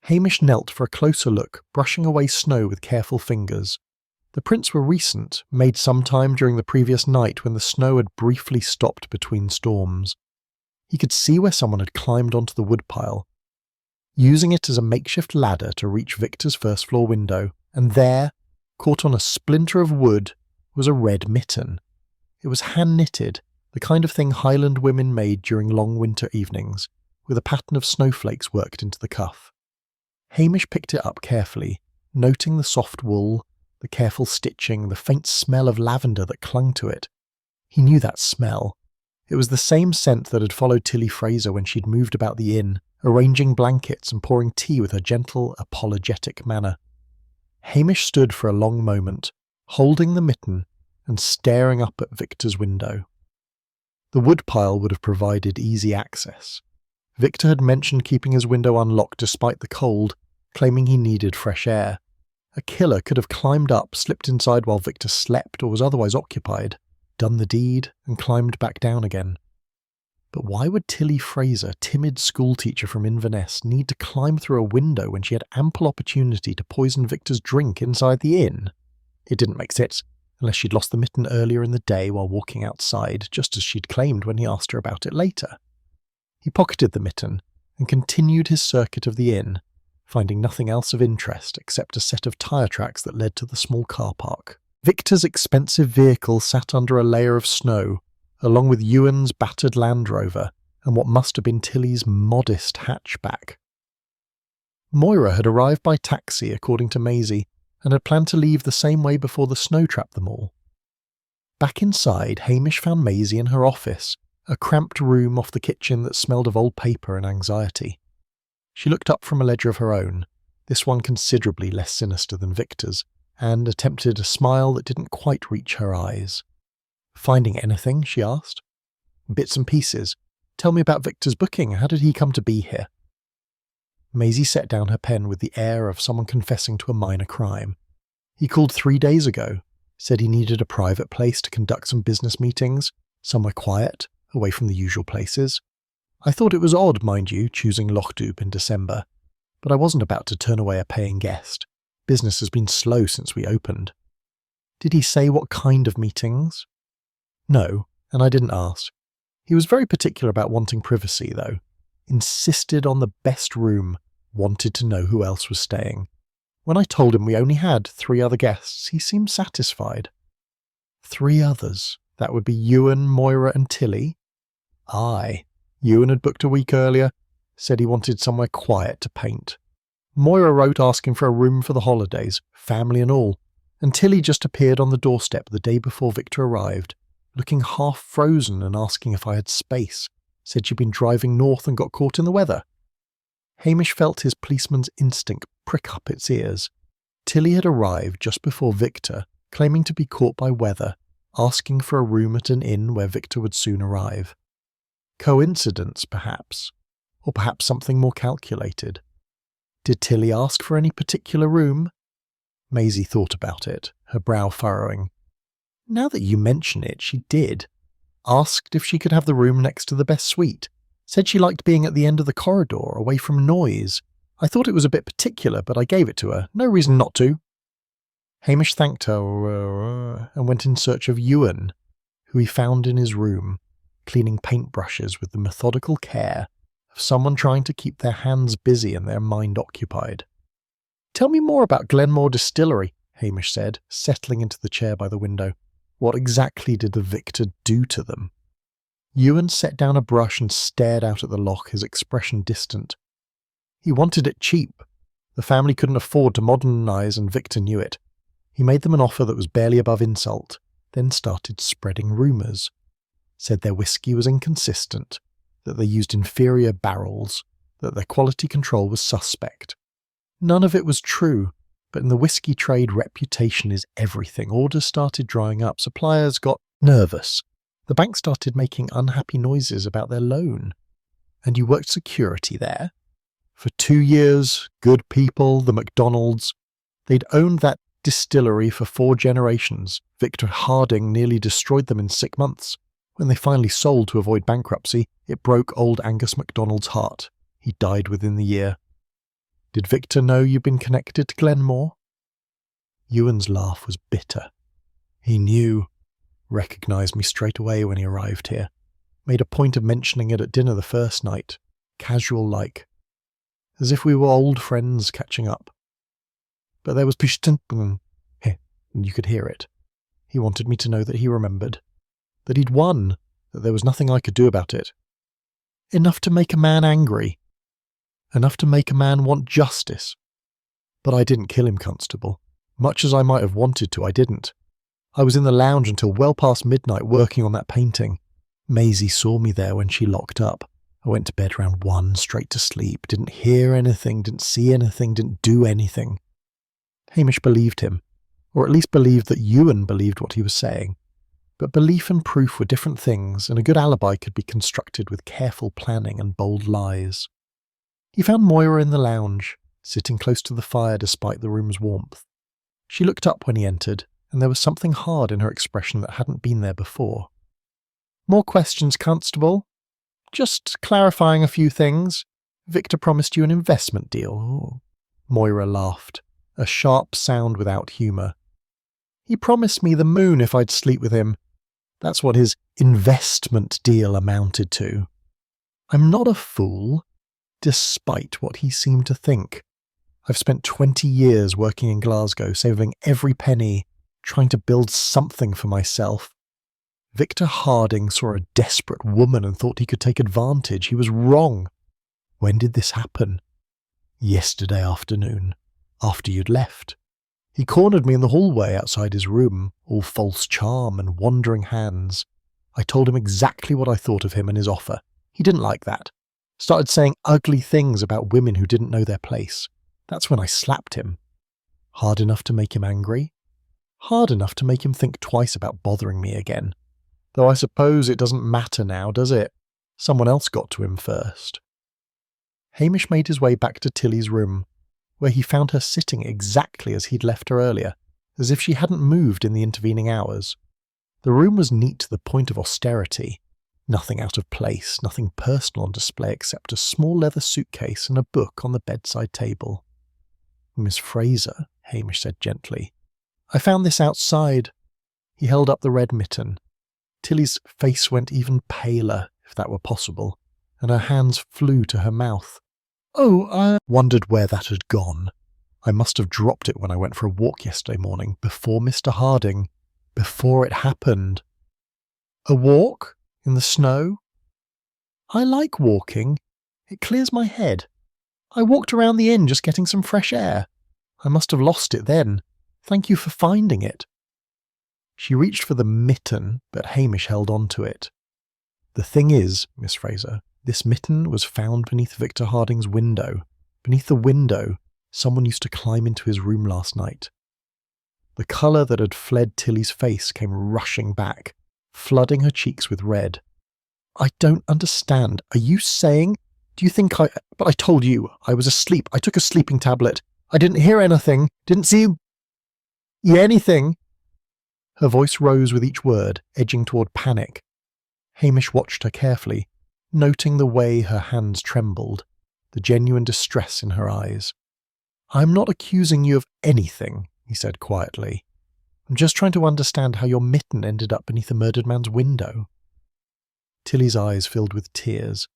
A: Hamish knelt for a closer look, brushing away snow with careful fingers. The prints were recent, made sometime during the previous night when the snow had briefly stopped between storms. He could see where someone had climbed onto the woodpile, using it as a makeshift ladder to reach Victor's first-floor window, and there, caught on a splinter of wood, was a red mitten. It was hand-knitted, the kind of thing Highland women made during long winter evenings, with a pattern of snowflakes worked into the cuff. Hamish picked it up carefully, noting the soft wool, the careful stitching, the faint smell of lavender that clung to it. He knew that smell. It was the same scent that had followed Tilly Fraser when she'd moved about the inn, arranging blankets and pouring tea with her gentle, apologetic manner. Hamish stood for a long moment, holding the mitten and staring up at Victor's window. The woodpile would have provided easy access. Victor had mentioned keeping his window unlocked despite the cold, claiming he needed fresh air. A killer could have climbed up, slipped inside while Victor slept or was otherwise occupied, done the deed, and climbed back down again. But why would Tilly Fraser, timid schoolteacher from Inverness, need to climb through a window when she had ample opportunity to poison Victor's drink inside the inn? It didn't make sense, unless she'd lost the mitten earlier in the day while walking outside, just as she'd claimed when he asked her about it later. He pocketed the mitten and continued his circuit of the inn, finding nothing else of interest except a set of tyre tracks that led to the small car park. Victor's expensive vehicle sat under a layer of snow, along with Ewan's battered Land Rover and what must have been Tilly's modest hatchback. Moira had arrived by taxi, according to Maisie, and had planned to leave the same way before the snow trapped them all. Back inside, Hamish found Maisie in her office, a cramped room off the kitchen that smelled of old paper and anxiety. She looked up from a ledger of her own, this one considerably less sinister than Victor's, and attempted a smile that didn't quite reach her eyes. "Finding anything?" she asked. "Bits and pieces. Tell me about Victor's booking. How did he come to be here?" Maisie set down her pen with the air of someone confessing to a minor crime. "He called 3 days ago, said he needed a private place to conduct some business meetings, somewhere quiet, away from the usual places. I thought it was odd, mind you, choosing Lochdubh in December, but I wasn't about to turn away a paying guest. Business has been slow since we opened." "Did he say what kind of meetings?" "No, and I didn't ask. He was very particular about wanting privacy, though. Insisted on the best room, wanted to know who else was staying. When I told him we only had 3 other guests, he seemed satisfied." 3 others? That would be Ewan, Moira and Tilly? Aye. Ewan had booked a week earlier, said he wanted somewhere quiet to paint. Moira wrote asking for a room for the holidays, family and all, and Tilly just appeared on the doorstep the day before Victor arrived, looking half frozen and asking if I had space. Said she'd been driving north and got caught in the weather. Hamish felt his policeman's instinct prick up its ears. Tilly had arrived just before Victor, claiming to be caught by weather, asking for a room at an inn where Victor would soon arrive. Coincidence, perhaps, or perhaps something more calculated. Did Tilly ask for any particular room? Maisie thought about it, her brow furrowing. Now that you mention it, she did. Asked if she could have the room next to the best suite. Said she liked being at the end of the corridor, away from noise. I thought it was a bit particular, but I gave it to her. No reason not to. Hamish thanked her and went in search of Ewan, who he found in his room, cleaning paintbrushes with the methodical care of someone trying to keep their hands busy and their mind occupied. "Tell me more about Glenmore Distillery," Hamish said, settling into the chair by the window. "What exactly did the Victor do to them?" Ewan set down a brush and stared out at the loch, his expression distant. He wanted it cheap. The family couldn't afford to modernise, and Victor knew it. He made them an offer that was barely above insult, then started spreading rumours. Said their whiskey was inconsistent, that they used inferior barrels, that their quality control was suspect. None of it was true, but in the whiskey trade reputation is everything. Orders started drying up, suppliers got nervous. The bank started making unhappy noises about their loan. And you worked security there? For 2 years, good people, the MacDonalds. They'd owned that distillery for 4 generations. Victor Harding nearly destroyed them in 6 months. When they finally sold to avoid bankruptcy, it broke old Angus MacDonald's heart. He died within the year. Did Victor know you'd been connected to Glenmore? Ewan's laugh was bitter. He knew. Recognised me straight away when he arrived here. Made a point of mentioning it at dinner the first night, casual-like. As if we were old friends catching up. But there was and you could hear it. He wanted me to know that he remembered. That he'd won, that there was nothing I could do about it. Enough to make a man angry. Enough to make a man want justice. But I didn't kill him, Constable. Much as I might have wanted to, I didn't. I was in the lounge until well past midnight working on that painting. Maisie saw me there when she locked up. I went to bed around 1, straight to sleep, didn't hear anything, didn't see anything, didn't do anything. Hamish believed him, or at least believed that Ewan believed what he was saying. But belief and proof were different things, and a good alibi could be constructed with careful planning and bold lies. He found Moira in the lounge, sitting close to the fire despite the room's warmth. She looked up when he entered, and there was something hard in her expression that hadn't been there before. "More questions, Constable? Just clarifying a few things. Victor promised you an investment deal." Moira laughed, a sharp sound without humour. "He promised me the moon if I'd sleep with him. That's what his investment deal amounted to. I'm not a fool, despite what he seemed to think. I've spent 20 years working in Glasgow, saving every penny, trying to build something for myself. Victor Harding saw a desperate woman and thought he could take advantage. He was wrong. When did this happen? Yesterday afternoon, after you'd left. He cornered me in the hallway outside his room, all false charm and wandering hands. I told him exactly what I thought of him and his offer. He didn't like that. Started saying ugly things about women who didn't know their place. That's when I slapped him. Hard enough to make him angry? Hard enough to make him think twice about bothering me again. Though I suppose it doesn't matter now, does it? Someone else got to him first." Hamish made his way back to Tilly's room, where he found her sitting exactly as he'd left her earlier, as if she hadn't moved in the intervening hours. The room was neat to the point of austerity. Nothing out of place, nothing personal on display except a small leather suitcase and a book on the bedside table. "Miss Fraser," Hamish said gently, "I found this outside." He held up the red mitten. Tilly's face went even paler, if that were possible, and her hands flew to her mouth. "Oh, I wondered where that had gone. I must have dropped it when I went for a walk yesterday morning, before Mr. Harding, before it happened." "A walk? In the snow?" "I like walking. It clears my head. I walked around the inn just getting some fresh air. I must have lost it then. Thank you for finding it." She reached for the mitten, but Hamish held on to it. "The thing is, Miss Fraser, this mitten was found beneath Victor Harding's window. Beneath the window, someone used to climb into his room last night." The colour that had fled Tilly's face came rushing back, flooding her cheeks with red. "I don't understand. Are you saying... Do you think I... But I told you, I was asleep. I took a sleeping tablet. I didn't hear anything. Didn't see you... anything." Her voice rose with each word, edging toward panic. Hamish watched her carefully, noting the way her hands trembled, the genuine distress in her eyes. "I'm not accusing you of anything," he said quietly. "I'm just trying to understand how your mitten ended up beneath a murdered man's window." Tilly's eyes filled with tears,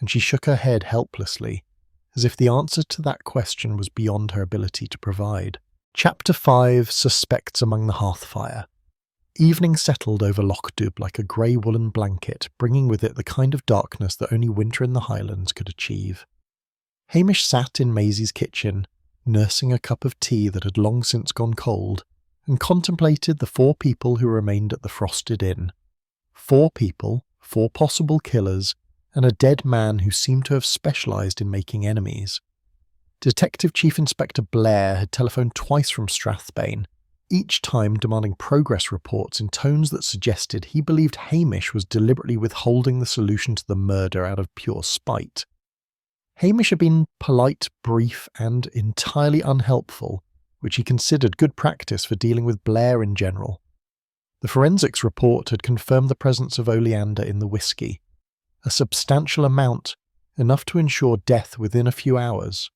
A: and she shook her head helplessly, as if the answer to that question was beyond her ability to provide. Chapter 5: Suspects Among the Hearthfire. Evening settled over Lochdubh like a grey woolen blanket, bringing with it the kind of darkness that only winter in the Highlands could achieve. Hamish sat in Maisie's kitchen, nursing a cup of tea that had long since gone cold, and contemplated the 4 people who remained at the frosted inn. 4 people, 4 possible killers, and a dead man who seemed to have specialised in making enemies. Detective Chief Inspector Blair had telephoned twice from Strathbane, each time demanding progress reports in tones that suggested he believed Hamish was deliberately withholding the solution to the murder out of pure spite. Hamish had been polite, brief, and entirely unhelpful, which he considered good practice for dealing with Blair in general. The forensics report had confirmed the presence of oleander in the whiskey, a substantial amount, enough to ensure death within a few hours.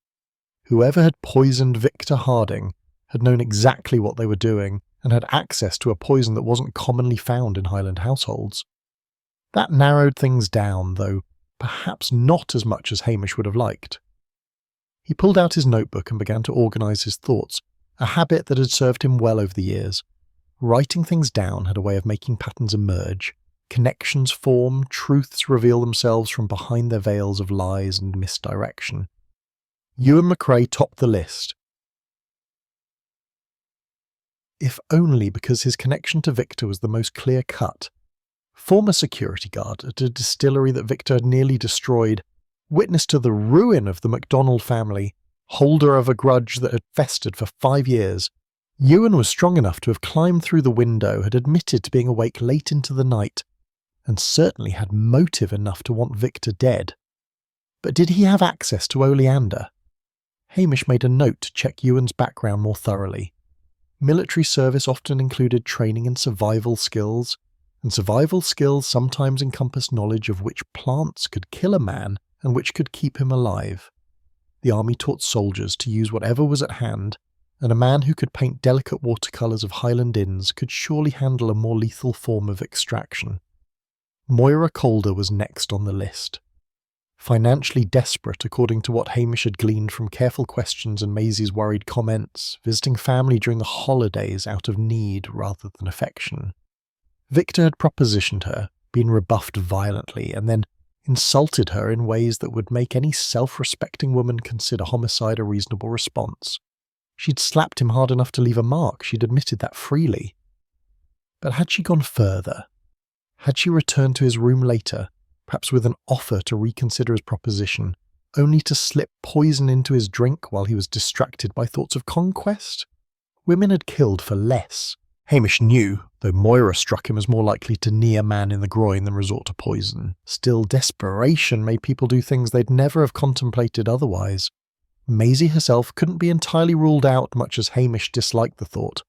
A: Whoever had poisoned Victor Harding had known exactly what they were doing and had access to a poison that wasn't commonly found in Highland households. That narrowed things down, though perhaps not as much as Hamish would have liked. He pulled out his notebook and began to organise his thoughts, a habit that had served him well over the years. Writing things down had a way of making patterns emerge, connections form, truths reveal themselves from behind their veils of lies and misdirection. Ewan McRae topped the list, if only because his connection to Victor was the most clear-cut. Former security guard at a distillery that Victor had nearly destroyed, witness to the ruin of the MacDonald family, holder of a grudge that had festered for 5 years, Ewan was strong enough to have climbed through the window, had admitted to being awake late into the night, and certainly had motive enough to want Victor dead. But did he have access to Oleander? Hamish made a note to check Ewan's background more thoroughly. Military service often included training in survival skills, and survival skills sometimes encompassed knowledge of which plants could kill a man and which could keep him alive. The army taught soldiers to use whatever was at hand, and a man who could paint delicate watercolours of Highland inns could surely handle a more lethal form of extraction. Moira Calder was next on the list. Financially desperate, according to what Hamish had gleaned from careful questions and Maisie's worried comments, visiting family during the holidays out of need rather than affection. Victor had propositioned her, been rebuffed violently, and then insulted her in ways that would make any self-respecting woman consider homicide a reasonable response. She'd slapped him hard enough to leave a mark, she'd admitted that freely. But had she gone further? Had she returned to his room later, perhaps with an offer to reconsider his proposition, only to slip poison into his drink while he was distracted by thoughts of conquest? Women had killed for less. Hamish knew, though Moira struck him as more likely to knee a man in the groin than resort to poison. Still, desperation made people do things they'd never have contemplated otherwise. Maisie herself couldn't be entirely ruled out, much as Hamish disliked the thought.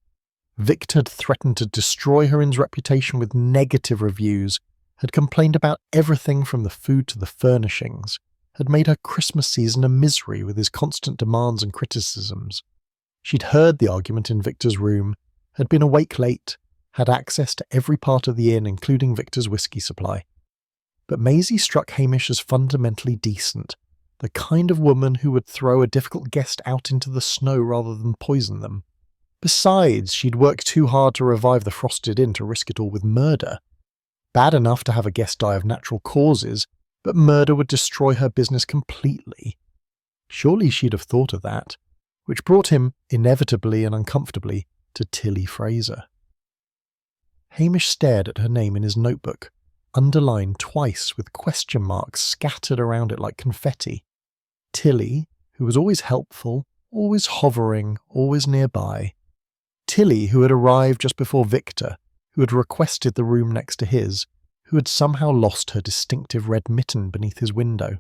A: Victor had threatened to destroy her inn's reputation with negative reviews, had complained about everything from the food to the furnishings, had made her Christmas season a misery with his constant demands and criticisms. She'd heard the argument in Victor's room, had been awake late, had access to every part of the inn, including Victor's whiskey supply. But Maisie struck Hamish as fundamentally decent, the kind of woman who would throw a difficult guest out into the snow rather than poison them. Besides, she'd worked too hard to revive the frosted inn to risk it all with murder. Bad enough to have a guest die of natural causes, but murder would destroy her business completely. Surely she'd have thought of that, which brought him, inevitably and uncomfortably, to Tilly Fraser. Hamish stared at her name in his notebook, underlined twice with question marks scattered around it like confetti. Tilly, who was always helpful, always hovering, always nearby. Tilly, who had arrived just before Victor, who had requested the room next to his, who had somehow lost her distinctive red mitten beneath his window.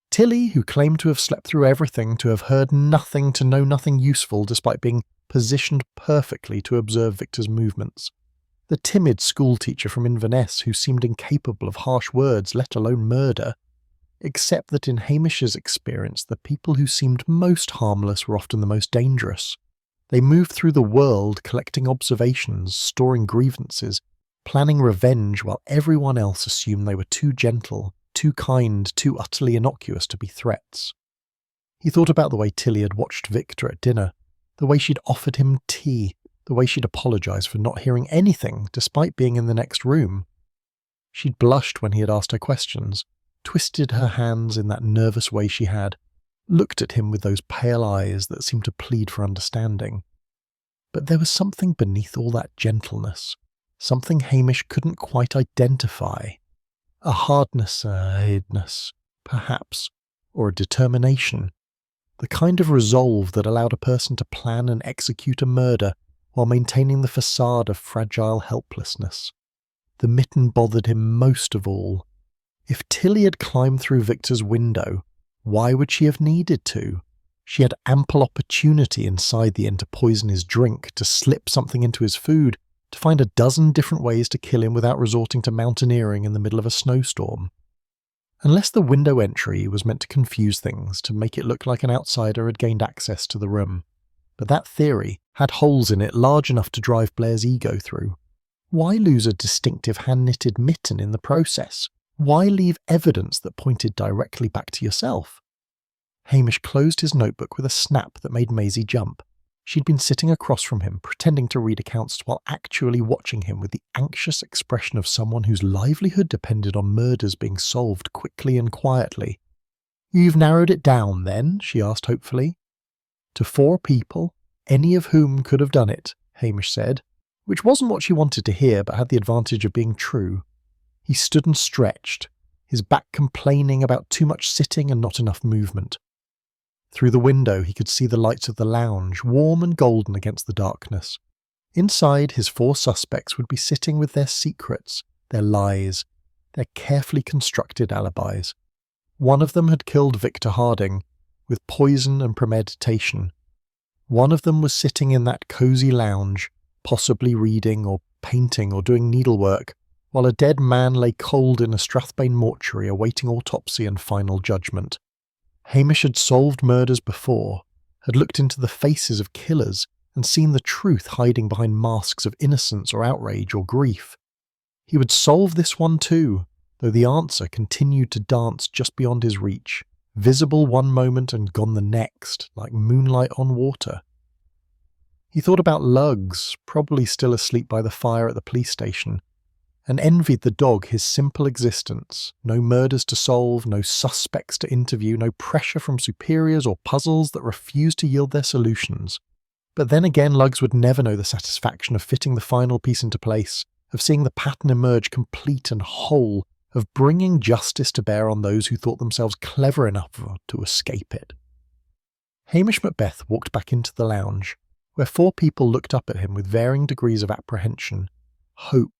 A: Tilly, who claimed to have slept through everything, to have heard nothing, to know nothing useful, despite being positioned perfectly to observe Victor's movements. The timid schoolteacher from Inverness who seemed incapable of harsh words, let alone murder. Except that in Hamish's experience, the people who seemed most harmless were often the most dangerous. They moved through the world collecting observations, storing grievances, planning revenge while everyone else assumed they were too gentle, too kind, too utterly innocuous to be threats. He thought about the way Tilly had watched Victor at dinner, the way she'd offered him tea, the way she'd apologised for not hearing anything despite being in the next room. She'd blushed when he had asked her questions, twisted her hands in that nervous way she had, looked at him with those pale eyes that seemed to plead for understanding. But there was something beneath all that gentleness, something Hamish couldn't quite identify. A hardness, perhaps, or a determination. The kind of resolve that allowed a person to plan and execute a murder while maintaining the facade of fragile helplessness. The mitten bothered him most of all. If Tilly had climbed through Victor's window, why would she have needed to? She had ample opportunity inside the inn to poison his drink, to slip something into his food, to find a dozen different ways to kill him without resorting to mountaineering in the middle of a snowstorm. Unless the window entry was meant to confuse things, to make it look like an outsider had gained access to the room. But that theory had holes in it large enough to drive Blair's ego through. Why lose a distinctive hand-knitted mitten in the process? Why leave evidence that pointed directly back to yourself? Hamish closed his notebook with a snap that made Maisie jump. She'd been sitting across from him, pretending to read accounts while actually watching him with the anxious expression of someone whose livelihood depended on murders being solved quickly and quietly. "You've narrowed it down, then?" she asked hopefully. "To 4 people, any of whom could have done it," Hamish said, which wasn't what she wanted to hear but had the advantage of being true. He stood and stretched, his back complaining about too much sitting and not enough movement. Through the window he could see the lights of the lounge, warm and golden against the darkness. Inside, his 4 suspects would be sitting with their secrets, their lies, their carefully constructed alibis. One of them had killed Victor Harding, with poison and premeditation. One of them was sitting in that cosy lounge, possibly reading or painting or doing needlework, while a dead man lay cold in a Strathbane mortuary awaiting autopsy and final judgment. Hamish had solved murders before, had looked into the faces of killers and seen the truth hiding behind masks of innocence or outrage or grief. He would solve this one too, though the answer continued to dance just beyond his reach, visible one moment and gone the next, like moonlight on water. He thought about Lugs, probably still asleep by the fire at the police station, and envied the dog his simple existence, no murders to solve, no suspects to interview, no pressure from superiors or puzzles that refused to yield their solutions. But then again, Lugs would never know the satisfaction of fitting the final piece into place, of seeing the pattern emerge complete and whole, of bringing justice to bear on those who thought themselves clever enough to escape it. Hamish Macbeth walked back into the lounge, where 4 people looked up at him with varying degrees of apprehension, hope,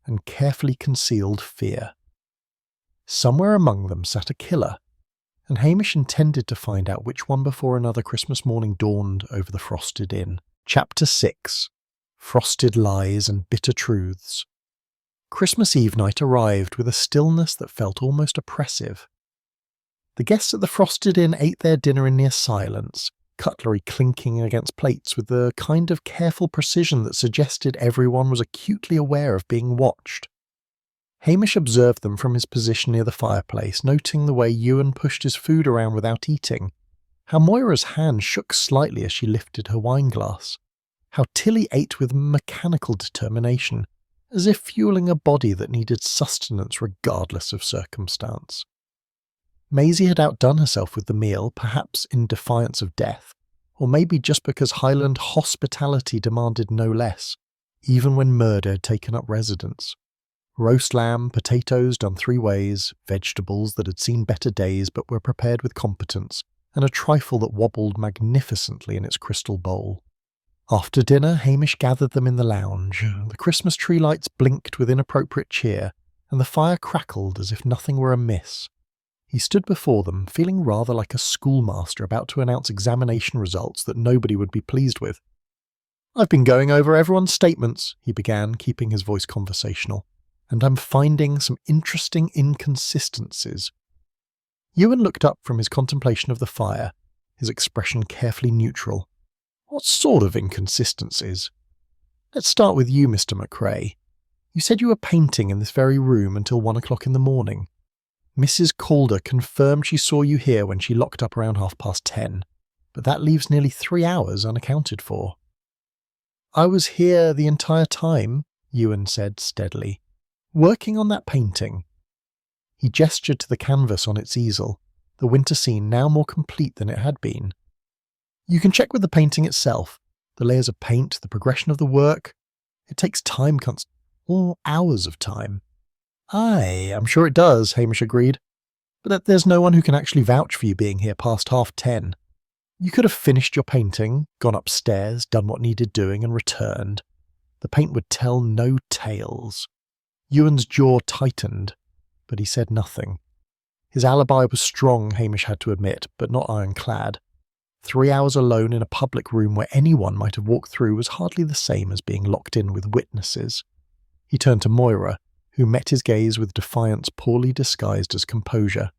A: and carefully concealed fear. Somewhere among them sat a killer, and Hamish intended to find out which one before another Christmas morning dawned over the frosted inn. Chapter 6. Frosted Lies and Bitter Truths. Christmas Eve night arrived with a stillness that felt almost oppressive. The guests at the Frosted Inn ate their dinner in near silence, cutlery clinking against plates with the kind of careful precision that suggested everyone was acutely aware of being watched. Hamish observed them from his position near the fireplace, noting the way Ewan pushed his food around without eating, how Moira's hand shook slightly as she lifted her wineglass, how Tilly ate with mechanical determination, as if fueling a body that needed sustenance regardless of circumstance. Maisie had outdone herself with the meal, perhaps in defiance of death, or maybe just because Highland hospitality demanded no less, even when murder had taken up residence. Roast lamb, potatoes done 3 ways, vegetables that had seen better days but were prepared with competence, and a trifle that wobbled magnificently in its crystal bowl. After dinner, Hamish gathered them in the lounge. The Christmas tree lights blinked with inappropriate cheer, and the fire crackled as if nothing were amiss. He stood before them, feeling rather like a schoolmaster about to announce examination results that nobody would be pleased with. "I've been going over everyone's statements," he began, keeping his voice conversational, "and I'm finding some interesting inconsistencies." Ewan looked up from his contemplation of the fire, his expression carefully neutral. "What sort of inconsistencies?" "Let's start with you, Mr. McRae. You said you were painting in this very room until 1 o'clock in the morning. Mrs. Calder confirmed she saw you here when she locked up around 10:30, but that leaves nearly 3 hours unaccounted for." "I was here the entire time," Ewan said steadily, "working on that painting." He gestured to the canvas on its easel, the winter scene now more complete than it had been. "You can check with the painting itself, the layers of paint, the progression of the work. It takes time, all hours of time." "Aye, I'm sure it does," Hamish agreed. "But there's no one who can actually vouch for you being here past 10:30. You could have finished your painting, gone upstairs, done what needed doing, and returned. The paint would tell no tales." Ewan's jaw tightened, but he said nothing. His alibi was strong, Hamish had to admit, but not ironclad. 3 hours alone in a public room where anyone might have walked through was hardly the same as being locked in with witnesses. He turned to Moira, who met his gaze with defiance poorly disguised as composure.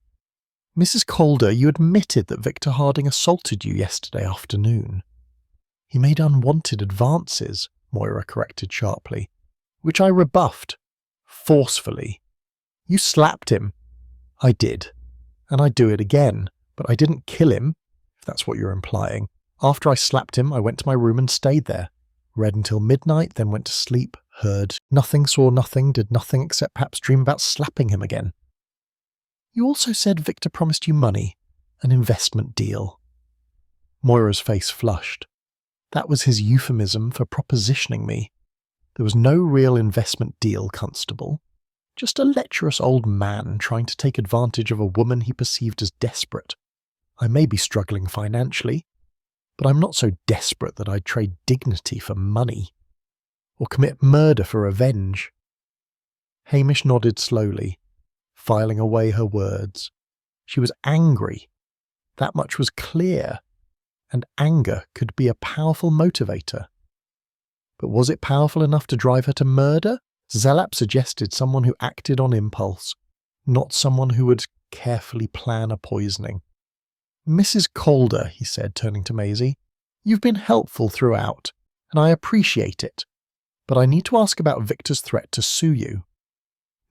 A: "Mrs. Calder, you admitted that Victor Harding assaulted you yesterday afternoon." "He made unwanted advances," Moira corrected sharply, "which I rebuffed. Forcefully." "You slapped him." "I did. And I'd do it again, but I didn't kill him, if that's what you're implying. After I slapped him, I went to my room and stayed there. Read until midnight, then went to sleep, heard nothing, saw nothing, did nothing except perhaps dream about slapping him again." "You also said Victor promised you money, an investment deal." Moira's face flushed. That was his euphemism for propositioning me. There was no real investment deal, Constable. Just a lecherous old man trying to take advantage of a woman he perceived as desperate. I may be struggling financially, but I'm not so desperate that I'd trade dignity for money, or commit murder for revenge." Hamish nodded slowly, filing away her words. She was angry. That much was clear, and anger could be a powerful motivator. But was it powerful enough to drive her to murder? Zalap suggested someone who acted on impulse, not someone who would carefully plan a poisoning. "Mrs. Calder," he said, turning to Maisie, "you've been helpful throughout, and I appreciate it, but I need to ask about Victor's threat to sue you."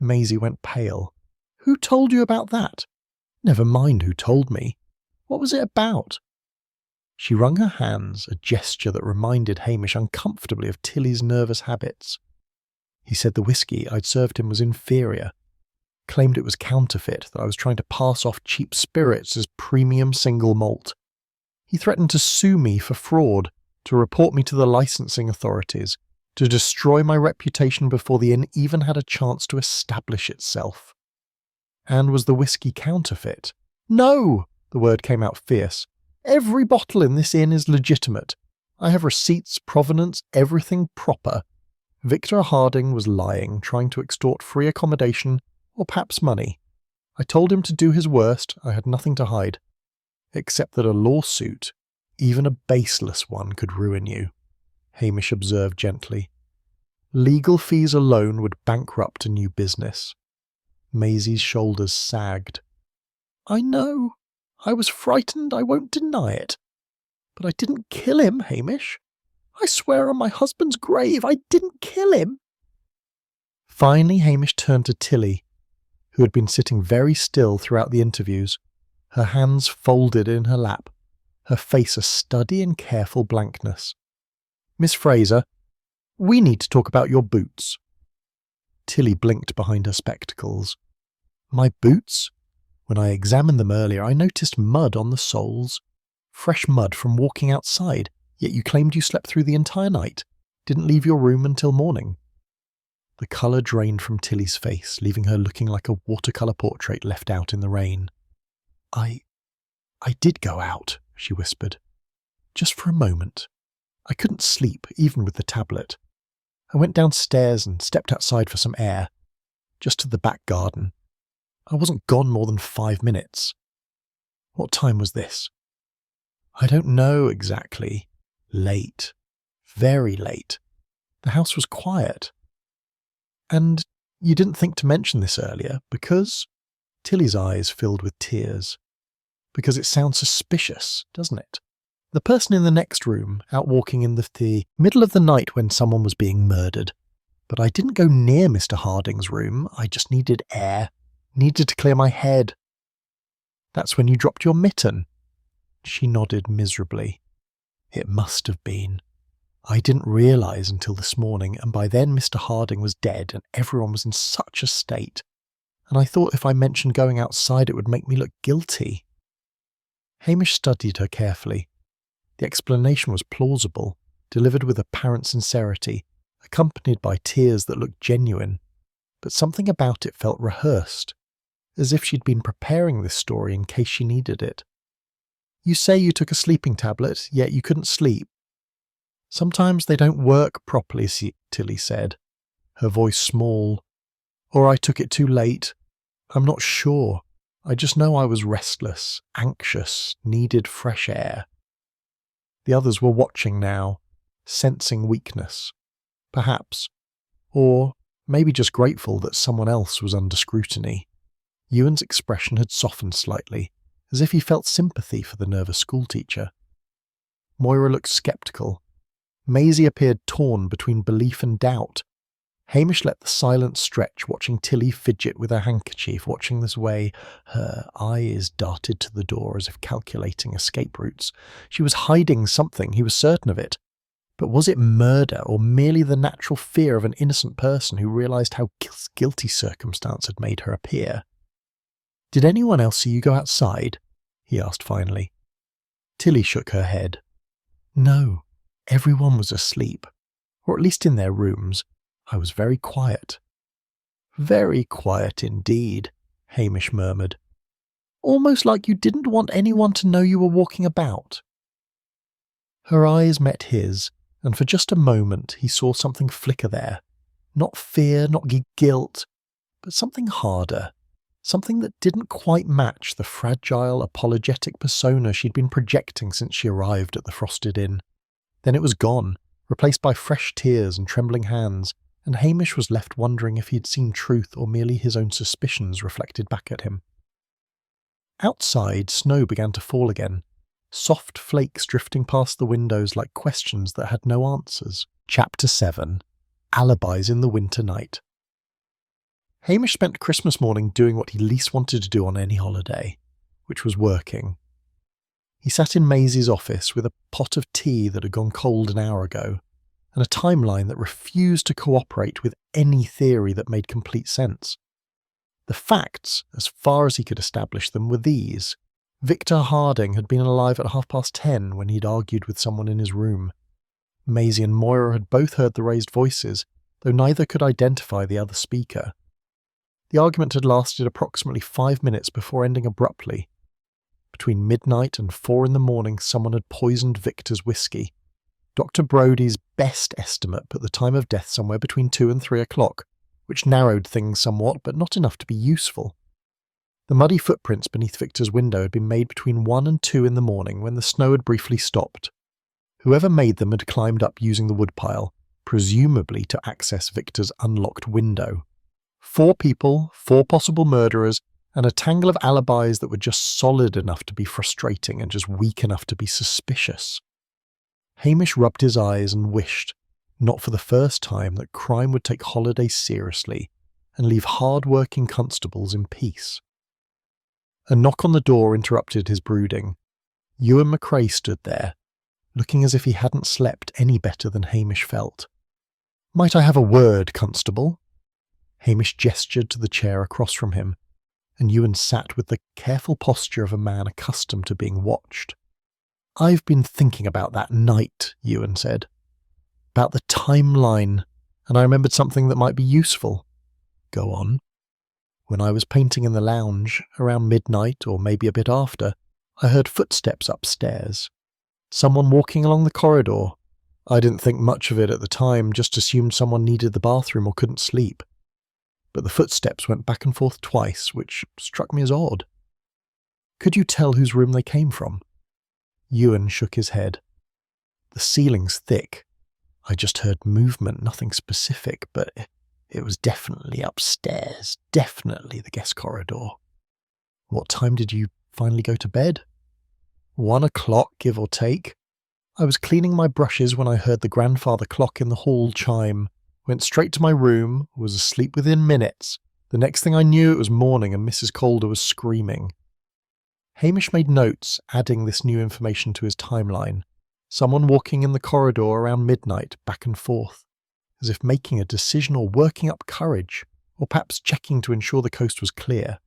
A: Maisie went pale. "Who told you about that?" "Never mind who told me. What was it about?" She wrung her hands, a gesture that reminded Hamish uncomfortably of Tilly's nervous habits. He said the whiskey I'd served him was inferior, claimed it was counterfeit, that I was trying to pass off cheap spirits as premium single malt. He threatened to sue me for fraud, to report me to the licensing authorities, to destroy my reputation before the inn even had a chance to establish itself. And was the whiskey counterfeit? "No!" The word came out fierce. "Every bottle in this inn is legitimate. I have receipts, provenance, everything proper. Victor Harding was lying, trying to extort free accommodation, or perhaps money. I told him to do his worst. I had nothing to hide. Except that a lawsuit, even a baseless one, could ruin you," Hamish observed gently. "Legal fees alone would bankrupt a new business." Maisie's shoulders sagged. "I know. I was frightened, I won't deny it. But I didn't kill him, Hamish. I swear on my husband's grave, I didn't kill him." Finally, Hamish turned to Tilly, who had been sitting very still throughout the interviews, her hands folded in her lap, her face a study in careful blankness. "Miss Fraser, we need to talk about your boots." Tilly blinked behind her spectacles. "My boots? When I examined them earlier, I noticed mud on the soles. Fresh mud from walking outside, yet you claimed you slept through the entire night, didn't leave your room until morning." The colour drained from Tilly's face, leaving her looking like a watercolour portrait left out in the rain. I did go out," she whispered. "Just for a moment. I couldn't sleep, even with the tablet. I went downstairs and stepped outside for some air, just to the back garden. I wasn't gone more than 5 minutes. What time was this?" "I don't know exactly. Late. Very late. The house was quiet." "And you didn't think to mention this earlier, because—" Tilly's eyes filled with tears. "Because it sounds suspicious, doesn't it? The person in the next room, out walking in the middle of the night when someone was being murdered. But I didn't go near Mr. Harding's room. I just needed air. Needed to clear my head." "That's when you dropped your mitten." She nodded miserably. "It must have been. I didn't realise until this morning, and by then Mr. Harding was dead and everyone was in such a state. And I thought if I mentioned going outside it would make me look guilty." Hamish studied her carefully. The explanation was plausible, delivered with apparent sincerity, accompanied by tears that looked genuine, but something about it felt rehearsed, as if she'd been preparing this story in case she needed it. "You say you took a sleeping tablet, yet you couldn't sleep." "Sometimes they don't work properly," Tilly said, her voice small. "Or I took it too late. I'm not sure. I just know I was restless, anxious, needed fresh air." The others were watching now, sensing weakness, perhaps, or maybe just grateful that someone else was under scrutiny. Ewan's expression had softened slightly, as if he felt sympathy for the nervous schoolteacher. Moira looked sceptical. Maisie appeared torn between belief and doubt. Hamish let the silence stretch, watching Tilly fidget with her handkerchief, watching this way. Her eyes darted to the door as if calculating escape routes. She was hiding something, he was certain of it. But was it murder, or merely the natural fear of an innocent person who realised how guilty circumstance had made her appear? "Did anyone else see you go outside?" he asked finally. Tilly shook her head. "No, everyone was asleep, or at least in their rooms. I was very quiet." "Very quiet indeed," Hamish murmured. almost like you didn't want anyone to know you were walking about." Her eyes met his, and for just a moment he saw something flicker there. Not fear, not guilt, but something harder. Something that didn't quite match the fragile, apologetic persona she'd been projecting since she arrived at the Frosted Inn. Then it was gone, replaced by fresh tears and trembling hands, and Hamish was left wondering if he'd seen truth or merely his own suspicions reflected back at him. Outside, snow began to fall again, soft flakes drifting past the windows like questions that had no answers. Chapter 7. Alibis in the Winter Night. Hamish spent Christmas morning doing what he least wanted to do on any holiday, which was working. He sat in Maisie's office with a pot of tea that had gone cold an hour ago, and a timeline that refused to cooperate with any theory that made complete sense. The facts, as far as he could establish them, were these. Victor Harding had been alive at 10:30 when he'd argued with someone in his room. Maisie and Moira had both heard the raised voices, though neither could identify the other speaker. The argument had lasted approximately 5 minutes before ending abruptly. Between midnight and 4 a.m, someone had poisoned Victor's whiskey. Dr. Brodie's best estimate put the time of death somewhere between 2 and 3 o'clock, which narrowed things somewhat, but not enough to be useful. The muddy footprints beneath Victor's window had been made between 1 and 2 in the morning when the snow had briefly stopped. Whoever made them had climbed up using the woodpile, presumably to access Victor's unlocked window. 4 people, 4 possible murderers, and a tangle of alibis that were just solid enough to be frustrating and just weak enough to be suspicious. Hamish rubbed his eyes and wished, not for the first time, that crime would take holidays seriously and leave hard-working constables in peace. A knock on the door interrupted his brooding. Ewan McCrae stood there, looking as if he hadn't slept any better than Hamish felt. "Might I have a word, Constable?" Hamish gestured to the chair across from him, and Ewan sat with the careful posture of a man accustomed to being watched. "I've been thinking about that night," Ewan said. "About the timeline, and I remembered something that might be useful." "Go on." "When I was painting in the lounge, around midnight or maybe a bit after, I heard footsteps upstairs. Someone walking along the corridor. I didn't think much of it at the time, just assumed someone needed the bathroom or couldn't sleep. But the footsteps went back and forth twice, which struck me as odd." "Could you tell whose room they came from?" Ewan shook his head. "The ceiling's thick. I just heard movement, nothing specific, but it was definitely upstairs, definitely the guest corridor." "What time did you finally go to bed?" 1 o'clock, give or take. I was cleaning my brushes when I heard the grandfather clock in the hall chime. Went straight to my room, was asleep within minutes. The next thing I knew, it was morning and Mrs. Calder was screaming. Hamish made notes, adding this new information to his timeline. Someone walking in the corridor around midnight, back and forth, as if making a decision or working up courage, or perhaps checking to ensure the coast was clear.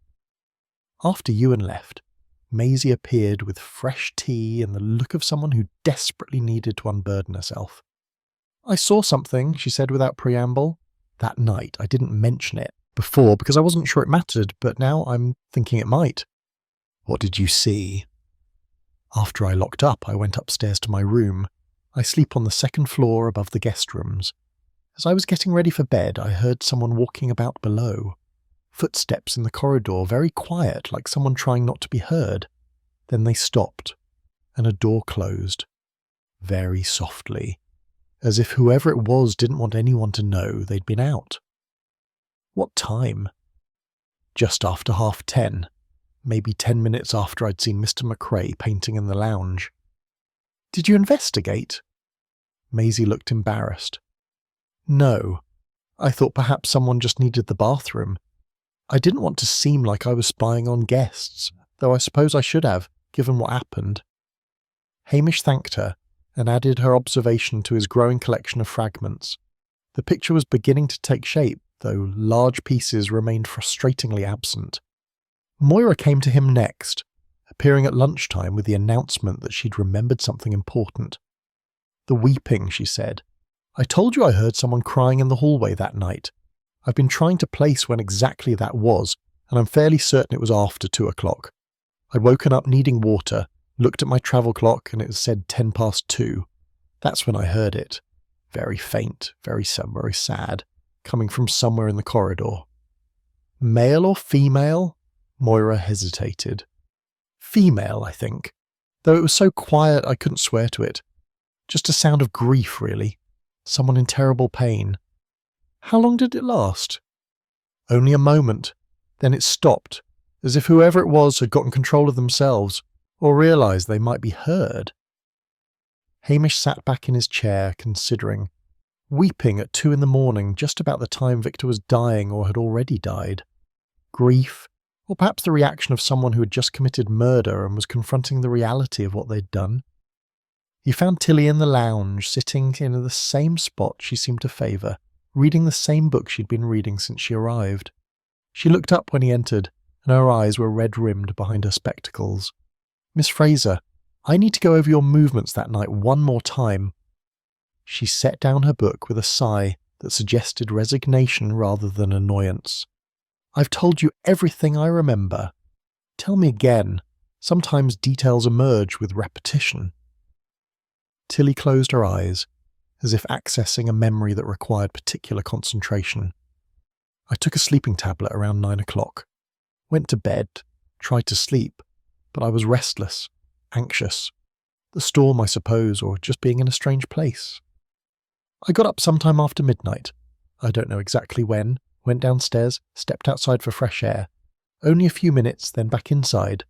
A: After Ewan left, Maisie appeared with fresh tea and the look of someone who desperately needed to unburden herself. "I saw something," she said without preamble. "That night I didn't mention it before because I wasn't sure it mattered, but now I'm thinking it might." "What did you see?" "After I locked up, I went upstairs to my room. I sleep on the 2nd floor above the guest rooms. As I was getting ready for bed, I heard someone walking about below. Footsteps in the corridor, very quiet, like someone trying not to be heard. Then they stopped, and a door closed. Very softly, as if whoever it was didn't want anyone to know they'd been out." "What time?" "Just after 10:30. Maybe 10 minutes after I'd seen Mr. McCrae painting in the lounge." "Did you investigate?" Maisie looked embarrassed. "No. I thought perhaps someone just needed the bathroom. I didn't want to seem like I was spying on guests, though I suppose I should have, given what happened." Hamish thanked her and added her observation to his growing collection of fragments. The picture was beginning to take shape, though large pieces remained frustratingly absent. Moira came to him next, appearing at lunchtime with the announcement that she'd remembered something important. "The weeping," she said. "I told you I heard someone crying in the hallway that night. I've been trying to place when exactly that was, and I'm fairly certain it was after 2 o'clock. I'd woken up needing water, looked at my travel clock, and it said 2:10. That's when I heard it. Very faint, very sad, coming from somewhere in the corridor. Male or female? Moira hesitated. Female, I think, though it was so quiet I couldn't swear to it. Just a sound of grief, really. Someone in terrible pain. How long did it last? Only a moment. Then it stopped, as if whoever it was had gotten control of themselves, or realised they might be heard. Hamish sat back in his chair, considering, weeping at 2 a.m, just about the time Victor was dying or had already died. Grief, or perhaps the reaction of someone who had just committed murder and was confronting the reality of what they'd done. He found Tilly in the lounge, sitting in the same spot she seemed to favour, reading the same book she'd been reading since she arrived. She looked up when he entered, and her eyes were red-rimmed behind her spectacles. "Miss Fraser, I need to go over your movements that night one more time." She set down her book with a sigh that suggested resignation rather than annoyance. "I've told you everything I remember. Tell me again. Sometimes details emerge with repetition." Tilly closed her eyes, as if accessing a memory that required particular concentration. "I took a sleeping tablet around 9:00. Went to bed, tried to sleep, but I was restless, anxious. The storm, I suppose, or just being in a strange place. I got up sometime after midnight. I don't know exactly when. Went downstairs, stepped outside for fresh air. Only a few minutes, then back inside.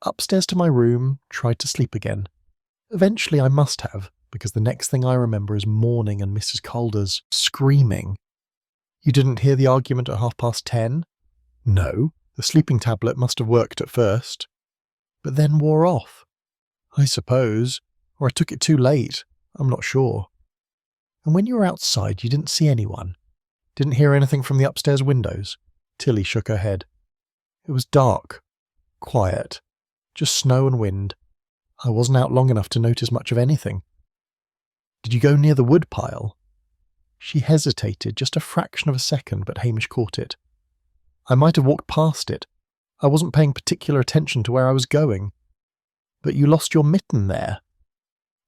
A: Upstairs to my room, tried to sleep again. Eventually I must have, because the next thing I remember is morning and Mrs. Calder's screaming." "You didn't hear the argument at 10:30? "No, the sleeping tablet must have worked at first. But then wore off. I suppose, or I took it too late, I'm not sure." "And when you were outside you didn't see anyone? Didn't hear anything from the upstairs windows?" Tilly shook her head. "It was dark, quiet, just snow and wind. I wasn't out long enough to notice much of anything." "Did you go near the wood pile?" She hesitated just a fraction of a second, but Hamish caught it. "I might have walked past it. I wasn't paying particular attention to where I was going." "But you lost your mitten there."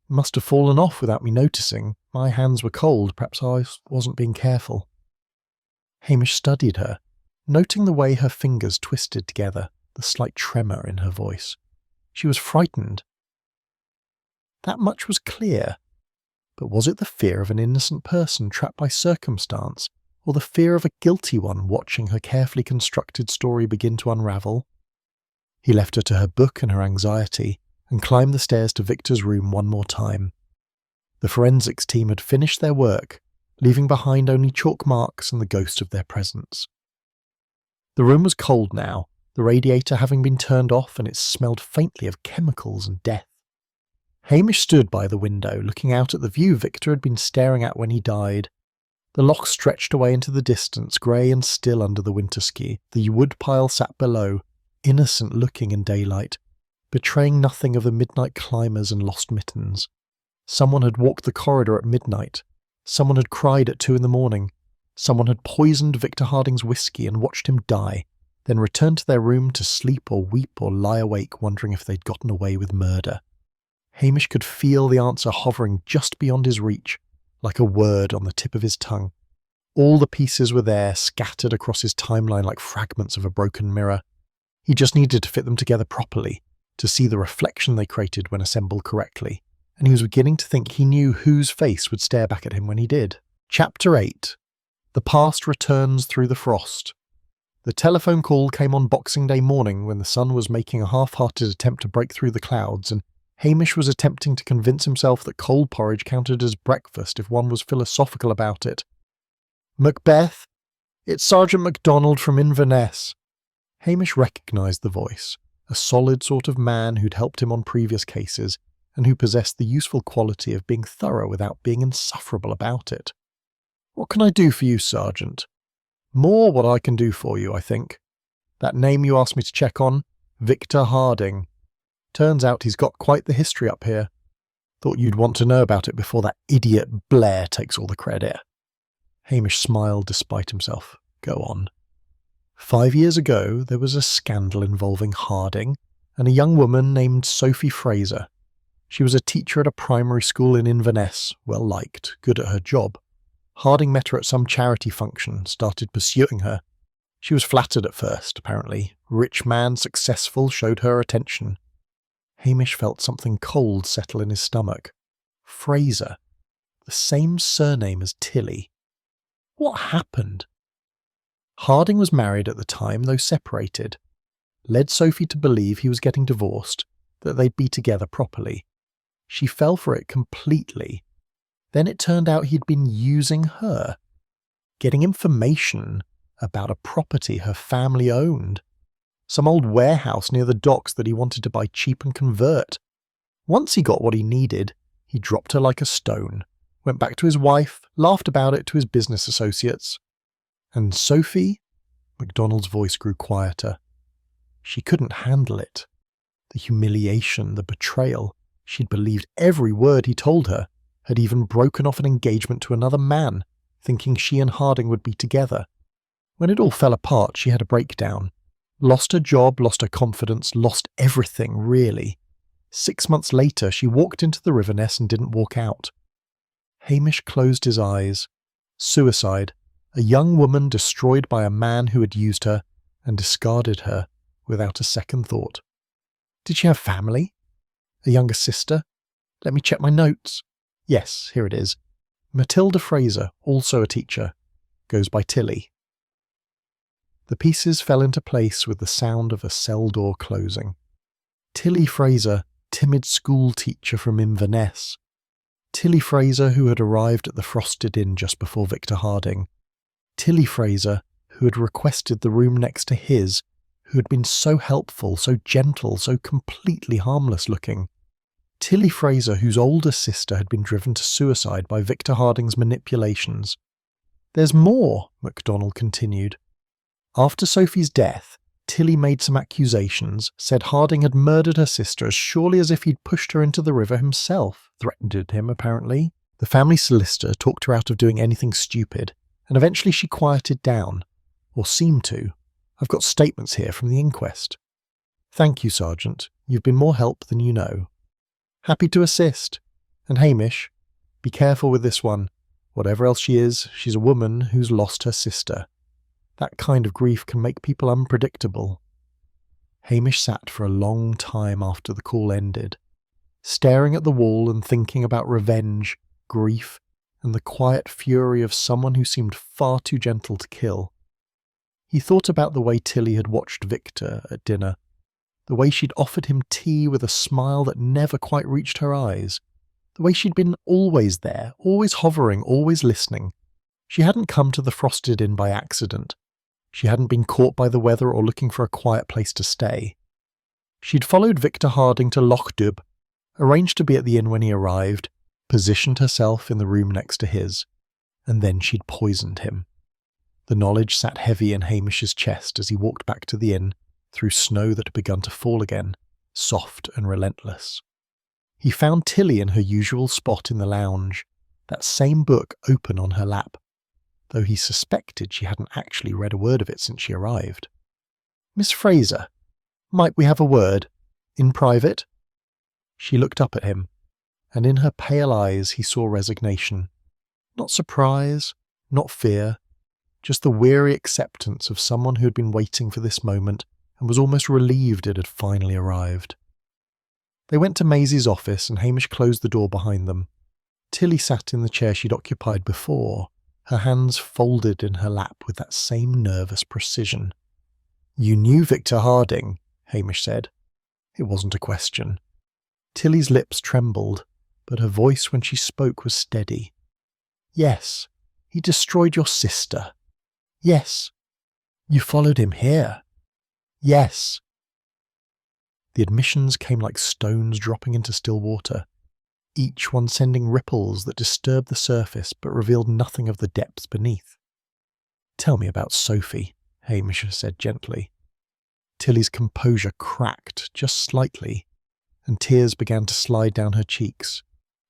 A: "It must have fallen off without me noticing. My hands were cold. Perhaps I wasn't being careful." Hamish studied her, noting the way her fingers twisted together, the slight tremor in her voice. She was frightened. That much was clear. But was it the fear of an innocent person trapped by circumstance, or the fear of a guilty one watching her carefully constructed story begin to unravel? He left her to her book and her anxiety, and climbed the stairs to Victor's room one more time. The forensics team had finished their work, leaving behind only chalk marks and the ghost of their presence. The room was cold now, the radiator having been turned off, and it smelled faintly of chemicals and death. Hamish stood by the window, looking out at the view Victor had been staring at when he died. The loch stretched away into the distance, grey and still under the winter ski. The wood pile sat below, innocent looking in daylight, betraying nothing of the midnight climbers and lost mittens. Someone had walked the corridor at midnight. Someone had cried at 2 a.m. Someone had poisoned Victor Harding's whiskey and watched him die, then returned to their room to sleep or weep or lie awake wondering if they'd gotten away with murder. Hamish could feel the answer hovering just beyond his reach, like a word on the tip of his tongue. All the pieces were there, scattered across his timeline like fragments of a broken mirror. He just needed to fit them together properly, to see the reflection they created when assembled correctly, and he was beginning to think he knew whose face would stare back at him when he did. Chapter 8. The Past Returns Through the Frost. The telephone call came on Boxing Day morning when the sun was making a half-hearted attempt to break through the clouds, and Hamish was attempting to convince himself that cold porridge counted as breakfast if one was philosophical about it. "Macbeth, it's Sergeant MacDonald from Inverness." Hamish recognised the voice, a solid sort of man who'd helped him on previous cases, and who possessed the useful quality of being thorough without being insufferable about it. "What can I do for you, Sergeant?" "More what I can do for you, I think. That name you asked me to check on? Victor Harding. Turns out he's got quite the history up here. Thought you'd want to know about it before that idiot Blair takes all the credit." Hamish smiled despite himself. "Go on." 5 years ago, there was a scandal involving Harding, and a young woman named Sophie Fraser. She was a teacher at a primary school in Inverness, well liked, good at her job. Harding met her at some charity function, started pursuing her. She was flattered at first, apparently. Rich man, successful, showed her attention. Hamish felt something cold settle in his stomach. Fraser. The same surname as Tilly. What happened? Harding was married at the time, though separated. Led Sophie to believe he was getting divorced, that they'd be together properly. She fell for it completely. Then it turned out he'd been using her, getting information about a property her family owned, some old warehouse near the docks that he wanted to buy cheap and convert. Once he got what he needed, he dropped her like a stone, went back to his wife, laughed about it to his business associates. And Sophie? MacDonald's voice grew quieter. She couldn't handle it. The humiliation, the betrayal. She'd believed every word he told her, had even broken off an engagement to another man, thinking she and Harding would be together. When it all fell apart, she had a breakdown. Lost her job, lost her confidence, lost everything, really. 6 months later, she walked into the river nest and didn't walk out. Hamish closed his eyes. Suicide. A young woman destroyed by a man who had used her and discarded her without a second thought. Did she have family? A younger sister? Let me check my notes. Yes, here it is. Matilda Fraser, also a teacher. Goes by Tilly. The pieces fell into place with the sound of a cell door closing. Tilly Fraser, timid school teacher from Inverness. Tilly Fraser, who had arrived at the Frosted Inn just before Victor Harding. Tilly Fraser, who had requested the room next to his, who had been so helpful, so gentle, so completely harmless looking. Tilly Fraser, whose older sister had been driven to suicide by Victor Harding's manipulations. There's more, MacDonald continued. After Sophie's death, Tilly made some accusations, said Harding had murdered her sister as surely as if he'd pushed her into the river himself, threatened him apparently. The family solicitor talked her out of doing anything stupid, and eventually she quieted down, or seemed to. I've got statements here from the inquest. Thank you, Sergeant. You've been more help than you know. Happy to assist. And Hamish, be careful with this one. Whatever else she is, she's a woman who's lost her sister. That kind of grief can make people unpredictable. Hamish sat for a long time after the call ended, staring at the wall and thinking about revenge, grief, and the quiet fury of someone who seemed far too gentle to kill. He thought about the way Tilly had watched Victor at dinner, the way she'd offered him tea with a smile that never quite reached her eyes, the way she'd been always there, always hovering, always listening. She hadn't come to the Frosted Inn by accident. She hadn't been caught by the weather or looking for a quiet place to stay. She'd followed Victor Harding to Lochdubh, arranged to be at the inn when he arrived, positioned herself in the room next to his, and then she'd poisoned him. The knowledge sat heavy in Hamish's chest as he walked back to the inn, through snow that had begun to fall again, soft and relentless. He found Tilly in her usual spot in the lounge, that same book open on her lap, though he suspected she hadn't actually read a word of it since she arrived. Miss Fraser, might we have a word? In private? She looked up at him, and in her pale eyes he saw resignation. Not surprise, not fear, just the weary acceptance of someone who had been waiting for this moment and was almost relieved it had finally arrived. They went to Maisie's office and Hamish closed the door behind them. Tilly sat in the chair she'd occupied before, her hands folded in her lap with that same nervous precision. You knew Victor Harding, Hamish said. It wasn't a question. Tilly's lips trembled, but her voice when she spoke was steady. Yes, he destroyed your sister. Yes. You followed him here. Yes. The admissions came like stones dropping into still water, each one sending ripples that disturbed the surface but revealed nothing of the depths beneath. Tell me about Sophie, Hamish said gently. Tilly's composure cracked just slightly, and tears began to slide down her cheeks.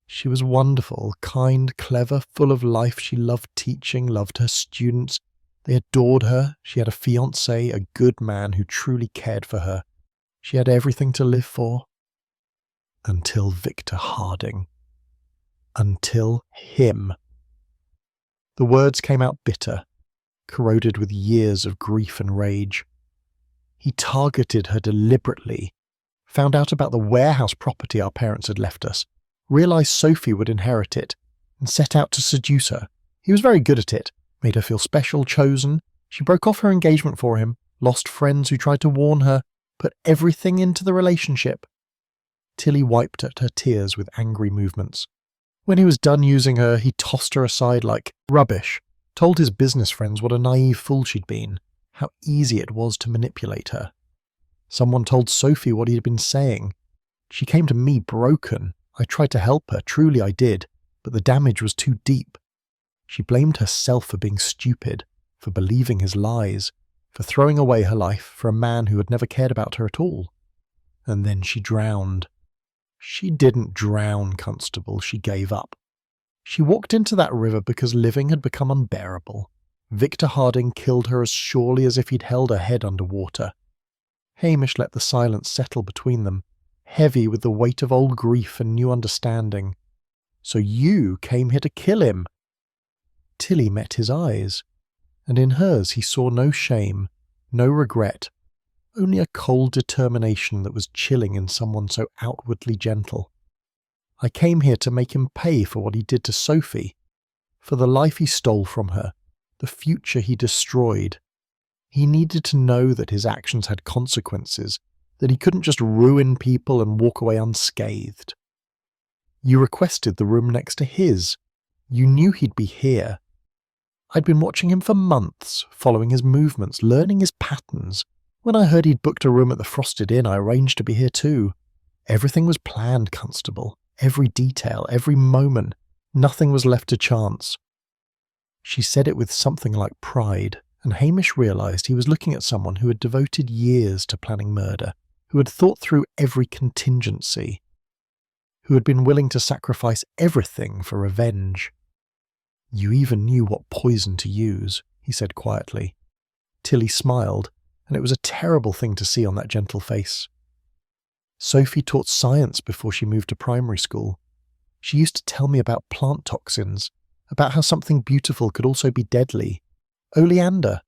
A: She was wonderful, kind, clever, full of life. She loved teaching, loved her students. They adored her. She had a fiancé, a good man who truly cared for her. She had everything to live for. Until Victor Harding. Until him. The words came out bitter, corroded with years of grief and rage. He targeted her deliberately, found out about the warehouse property our parents had left us, realised Sophie would inherit it, and set out to seduce her. He was very good at it, made her feel special, chosen. She broke off her engagement for him, lost friends who tried to warn her, put everything into the relationship. Tilly wiped at her tears with angry movements. When he was done using her, he tossed her aside like rubbish, told his business friends what a naive fool she'd been, how easy it was to manipulate her. Someone told Sophie what he had been saying. She came to me broken. I tried to help her, truly I did, but the damage was too deep. She blamed herself for being stupid, for believing his lies, for throwing away her life for a man who had never cared about her at all. And then she drowned. She didn't drown, Constable, she gave up. She walked into that river because living had become unbearable. Victor Harding killed her as surely as if he'd held her head under water. Hamish let the silence settle between them, heavy with the weight of old grief and new understanding. So you came here to kill him? Tilly met his eyes, and in hers he saw no shame, no regret, only a cold determination that was chilling in someone so outwardly gentle. I came here to make him pay for what he did to Sophie, for the life he stole from her, the future he destroyed. He needed to know that his actions had consequences, that he couldn't just ruin people and walk away unscathed. You requested the room next to his. You knew he'd be here. I'd been watching him for months, following his movements, learning his patterns. When I heard he'd booked a room at the Frosted Inn, I arranged to be here too. Everything was planned, Constable. Every detail, every moment. Nothing was left to chance. She said it with something like pride, and Hamish realised he was looking at someone who had devoted years to planning murder, who had thought through every contingency, who had been willing to sacrifice everything for revenge. You even knew what poison to use, he said quietly. Tilly smiled, and it was a terrible thing to see on that gentle face. Sophie taught science before she moved to primary school. She used to tell me about plant toxins, about how something beautiful could also be deadly. Oleander,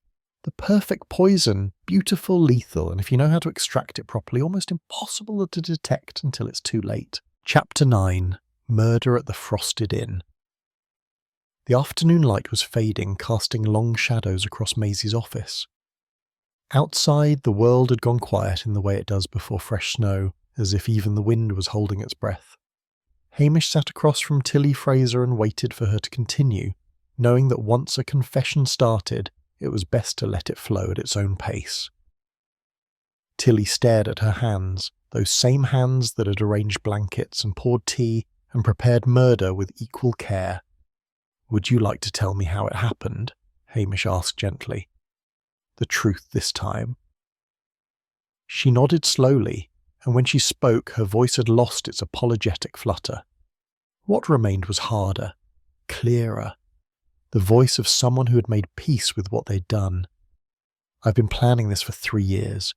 A: the perfect poison, beautiful, lethal, and if you know how to extract it properly, almost impossible to detect until it's too late. Chapter 9. Murder at the Frosted Inn. The afternoon light was fading, casting long shadows across Maisie's office. Outside, the world had gone quiet in the way it does before fresh snow, as if even the wind was holding its breath. Hamish sat across from Tilly Fraser and waited for her to continue, knowing that once a confession started, it was best to let it flow at its own pace. Tilly stared at her hands, those same hands that had arranged blankets and poured tea and prepared murder with equal care. "Would you like to tell me how it happened?" Hamish asked gently. "The truth this time." She nodded slowly, and when she spoke, her voice had lost its apologetic flutter. What remained was harder, clearer, the voice of someone who had made peace with what they'd done. "I've been planning this for 3 years,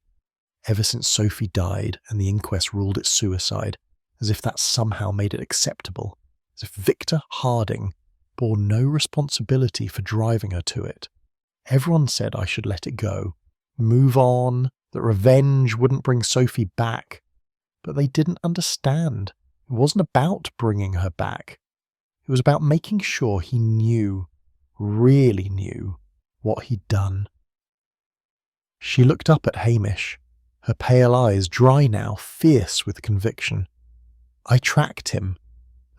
A: ever since Sophie died and the inquest ruled it suicide, as if that somehow made it acceptable, as if Victor Harding bore no responsibility for driving her to it. Everyone said I should let it go, move on, that revenge wouldn't bring Sophie back. But they didn't understand. It wasn't about bringing her back. It was about making sure he knew, really knew, what he'd done." She looked up at Hamish, her pale eyes dry now, fierce with conviction. "I tracked him,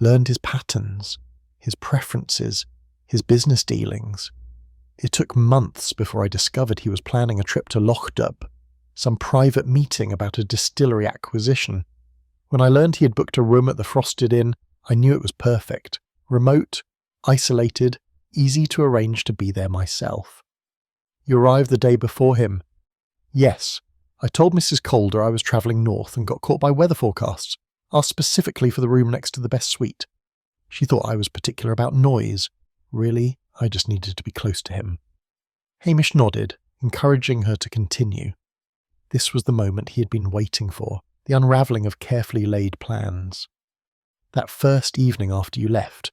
A: learned his patterns, his preferences, his business dealings. It took months before I discovered he was planning a trip to Lochdubh, some private meeting about a distillery acquisition. When I learned he had booked a room at the Frosted Inn, I knew it was perfect. Remote, isolated, easy to arrange to be there myself." "You arrived the day before him?" "Yes. I told Mrs. Calder I was travelling north and got caught by weather forecasts. Asked specifically for the room next to the best suite. She thought I was particular about noise. Really, I just needed to be close to him." Hamish nodded, encouraging her to continue. This was the moment he had been waiting for, the unravelling of carefully laid plans. That first evening after you left,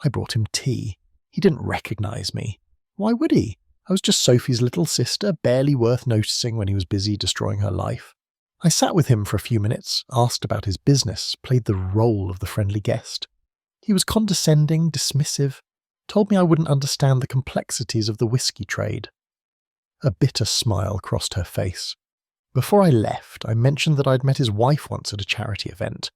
A: I brought him tea. He didn't recognise me. Why would he? I was just Sophie's little sister, barely worth noticing when he was busy destroying her life. I sat with him for a few minutes, asked about his business, played the role of the friendly guest. He was condescending, dismissive, told me I wouldn't understand the complexities of the whiskey trade. A bitter smile crossed her face. Before I left, I mentioned that I'd met his wife once at a charity event.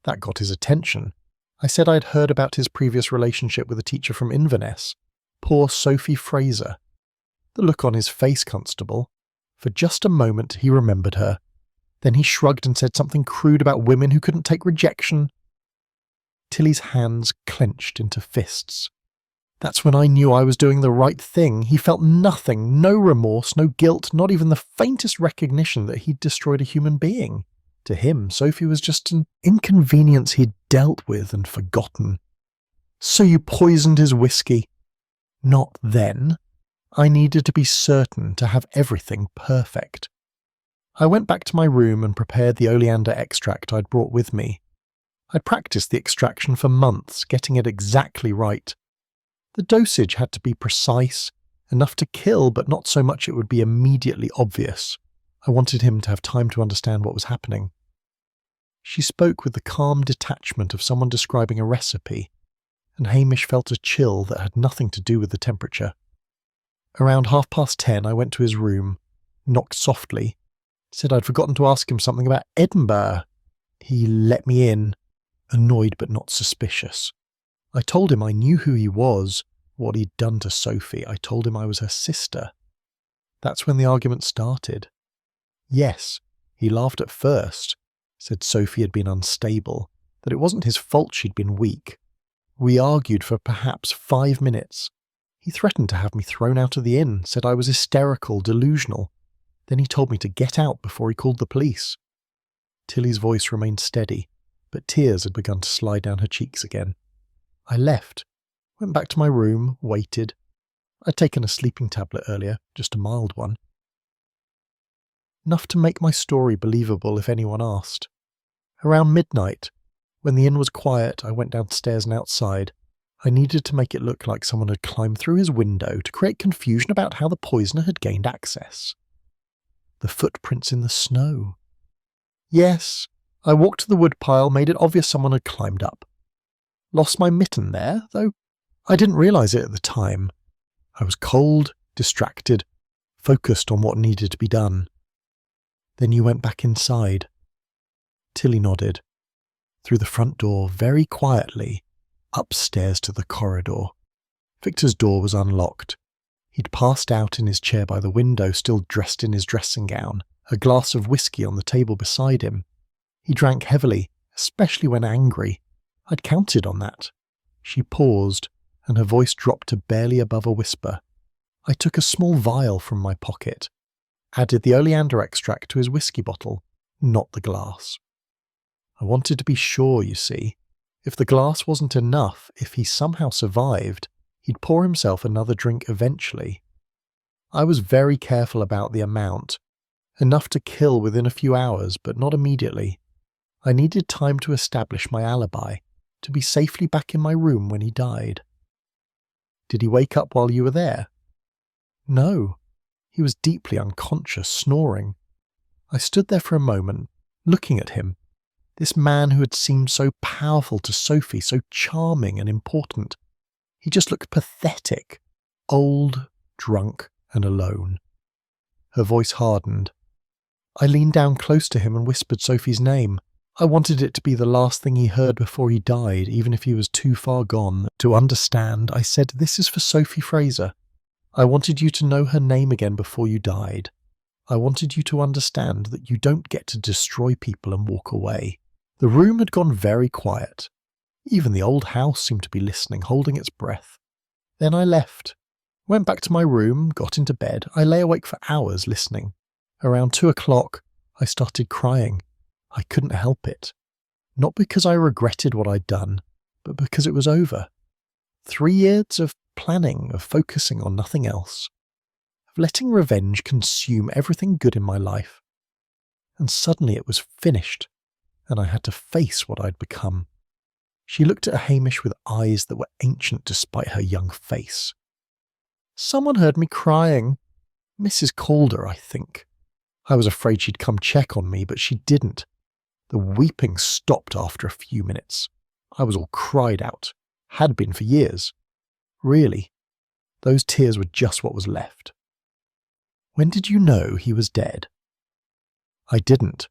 A: That got his attention. I said I'd heard about his previous relationship with a teacher from Inverness, poor Sophie Fraser. The look on his face, Constable. For just a moment he remembered her. Then he shrugged and said something crude about women who couldn't take rejection. Tilly's hands clenched into fists. That's when I knew I was doing the right thing. He felt nothing, no remorse, no guilt, not even the faintest recognition that he'd destroyed a human being. To him, Sophie was just an inconvenience he'd dealt with and forgotten. So you poisoned his whiskey. Not then. I needed to be certain to have everything perfect. I went back to my room and prepared the oleander extract I'd brought with me. I'd practiced the extraction for months, getting it exactly right. The dosage had to be precise, enough to kill, but not so much it would be immediately obvious. I wanted him to have time to understand what was happening. She spoke with the calm detachment of someone describing a recipe, and Hamish felt a chill that had nothing to do with the temperature. Around 10:30, I went to his room, knocked softly, said I'd forgotten to ask him something about Edinburgh. He let me in, annoyed but not suspicious. I told him I knew who he was, what he'd done to Sophie. I told him I was her sister. That's when the argument started. Yes, he laughed at first, said Sophie had been unstable, that it wasn't his fault she'd been weak. We argued for perhaps 5 minutes. He threatened to have me thrown out of the inn, said I was hysterical, delusional. Then he told me to get out before he called the police. Tilly's voice remained steady, but tears had begun to slide down her cheeks again. I left, went back to my room, waited. I'd taken a sleeping tablet earlier, just a mild one. Enough to make my story believable if anyone asked. Around midnight, when the inn was quiet, I went downstairs and outside. I needed to make it look like someone had climbed through his window to create confusion about how the poisoner had gained access. The footprints in the snow. Yes, I walked to the woodpile, made it obvious someone had climbed up. Lost my mitten there, though I didn't realise it at the time. I was cold, distracted, focused on what needed to be done. Then you went back inside. Tilly nodded. Through the front door, very quietly, upstairs to the corridor. Victor's door was unlocked. He'd passed out in his chair by the window, still dressed in his dressing gown, a glass of whiskey on the table beside him. He drank heavily, especially when angry. I'd counted on that. She paused, and her voice dropped to barely above a whisper. I took a small vial from my pocket, added the oleander extract to his whiskey bottle, not the glass. I wanted to be sure, you see. If the glass wasn't enough, if he somehow survived, he'd pour himself another drink eventually. I was very careful about the amount. Enough to kill within a few hours, but not immediately. I needed time to establish my alibi, to be safely back in my room when he died. Did he wake up while you were there? No. He was deeply unconscious, snoring. I stood there for a moment, looking at him. This man who had seemed so powerful to Sophie, so charming and important. He just looked pathetic, old, drunk, and alone. Her voice hardened. I leaned down close to him and whispered Sophie's name. I wanted it to be the last thing he heard before he died, even if he was too far gone. To understand, I said, "This is for Sophie Fraser. I wanted you to know her name again before you died. I wanted you to understand that you don't get to destroy people and walk away." The room had gone very quiet. Even the old house seemed to be listening, holding its breath. Then I left. Went back to my room, got into bed. I lay awake for hours listening. Around 2:00, I started crying. I couldn't help it. Not because I regretted what I'd done, but because it was over. 3 years of planning, of focusing on nothing else. Of letting revenge consume everything good in my life. and suddenly it was finished, and I had to face what I'd become. She looked at Hamish with eyes that were ancient despite her young face. Someone heard me crying. Mrs. Calder, I think. I was afraid she'd come check on me, but she didn't. The weeping stopped after a few minutes. I was all cried out. Had been for years. Really, those tears were just what was left. When did you know he was dead? I didn't.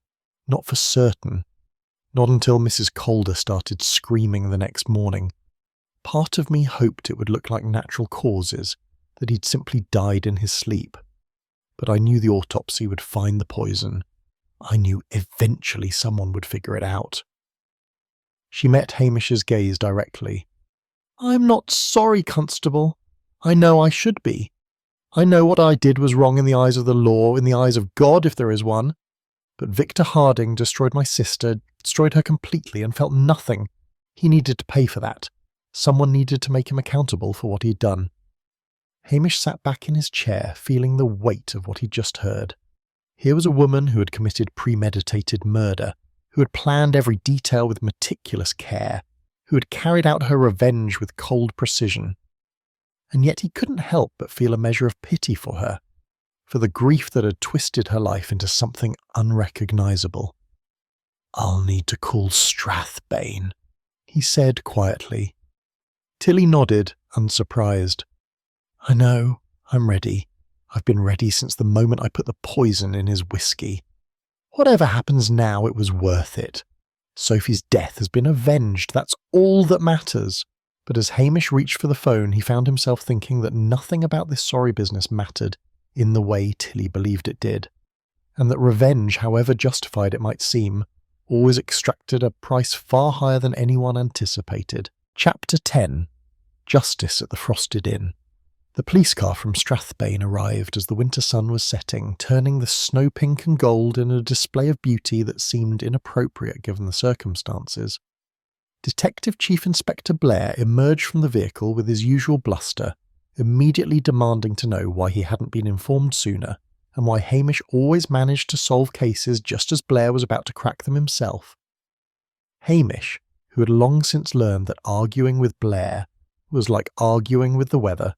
A: Not for certain. Not until Mrs. Calder started screaming the next morning. Part of me hoped it would look like natural causes, that he'd simply died in his sleep. But I knew the autopsy would find the poison. I knew eventually someone would figure it out. She met Hamish's gaze directly. I'm not sorry, Constable. I know I should be. I know what I did was wrong in the eyes of the law, in the eyes of God if there is one. But Victor Harding destroyed my sister, destroyed her completely, and felt nothing. He needed to pay for that. Someone needed to make him accountable for what he'd done. Hamish sat back in his chair, feeling the weight of what he'd just heard. Here was a woman who had committed premeditated murder, who had planned every detail with meticulous care, who had carried out her revenge with cold precision. And yet he couldn't help but feel a measure of pity for her, for the grief that had twisted her life into something unrecognisable. I'll need to call Strathbane, he said quietly. Tilly nodded, unsurprised. I know, I'm ready. I've been ready since the moment I put the poison in his whiskey. Whatever happens now, it was worth it. Sophie's death has been avenged, that's all that matters. But as Hamish reached for the phone, he found himself thinking that nothing about this sorry business mattered in the way Tilly believed it did, and that revenge, however justified it might seem, always extracted a price far higher than anyone anticipated. Chapter 10. Justice at the Frosted Inn. The police car from Strathbane arrived as the winter sun was setting, turning the snow pink and gold in a display of beauty that seemed inappropriate given the circumstances. Detective Chief Inspector Blair emerged from the vehicle with his usual bluster, immediately demanding to know why he hadn't been informed sooner, and why Hamish always managed to solve cases just as Blair was about to crack them himself. Hamish, who had long since learned that arguing with Blair was like arguing with the weather,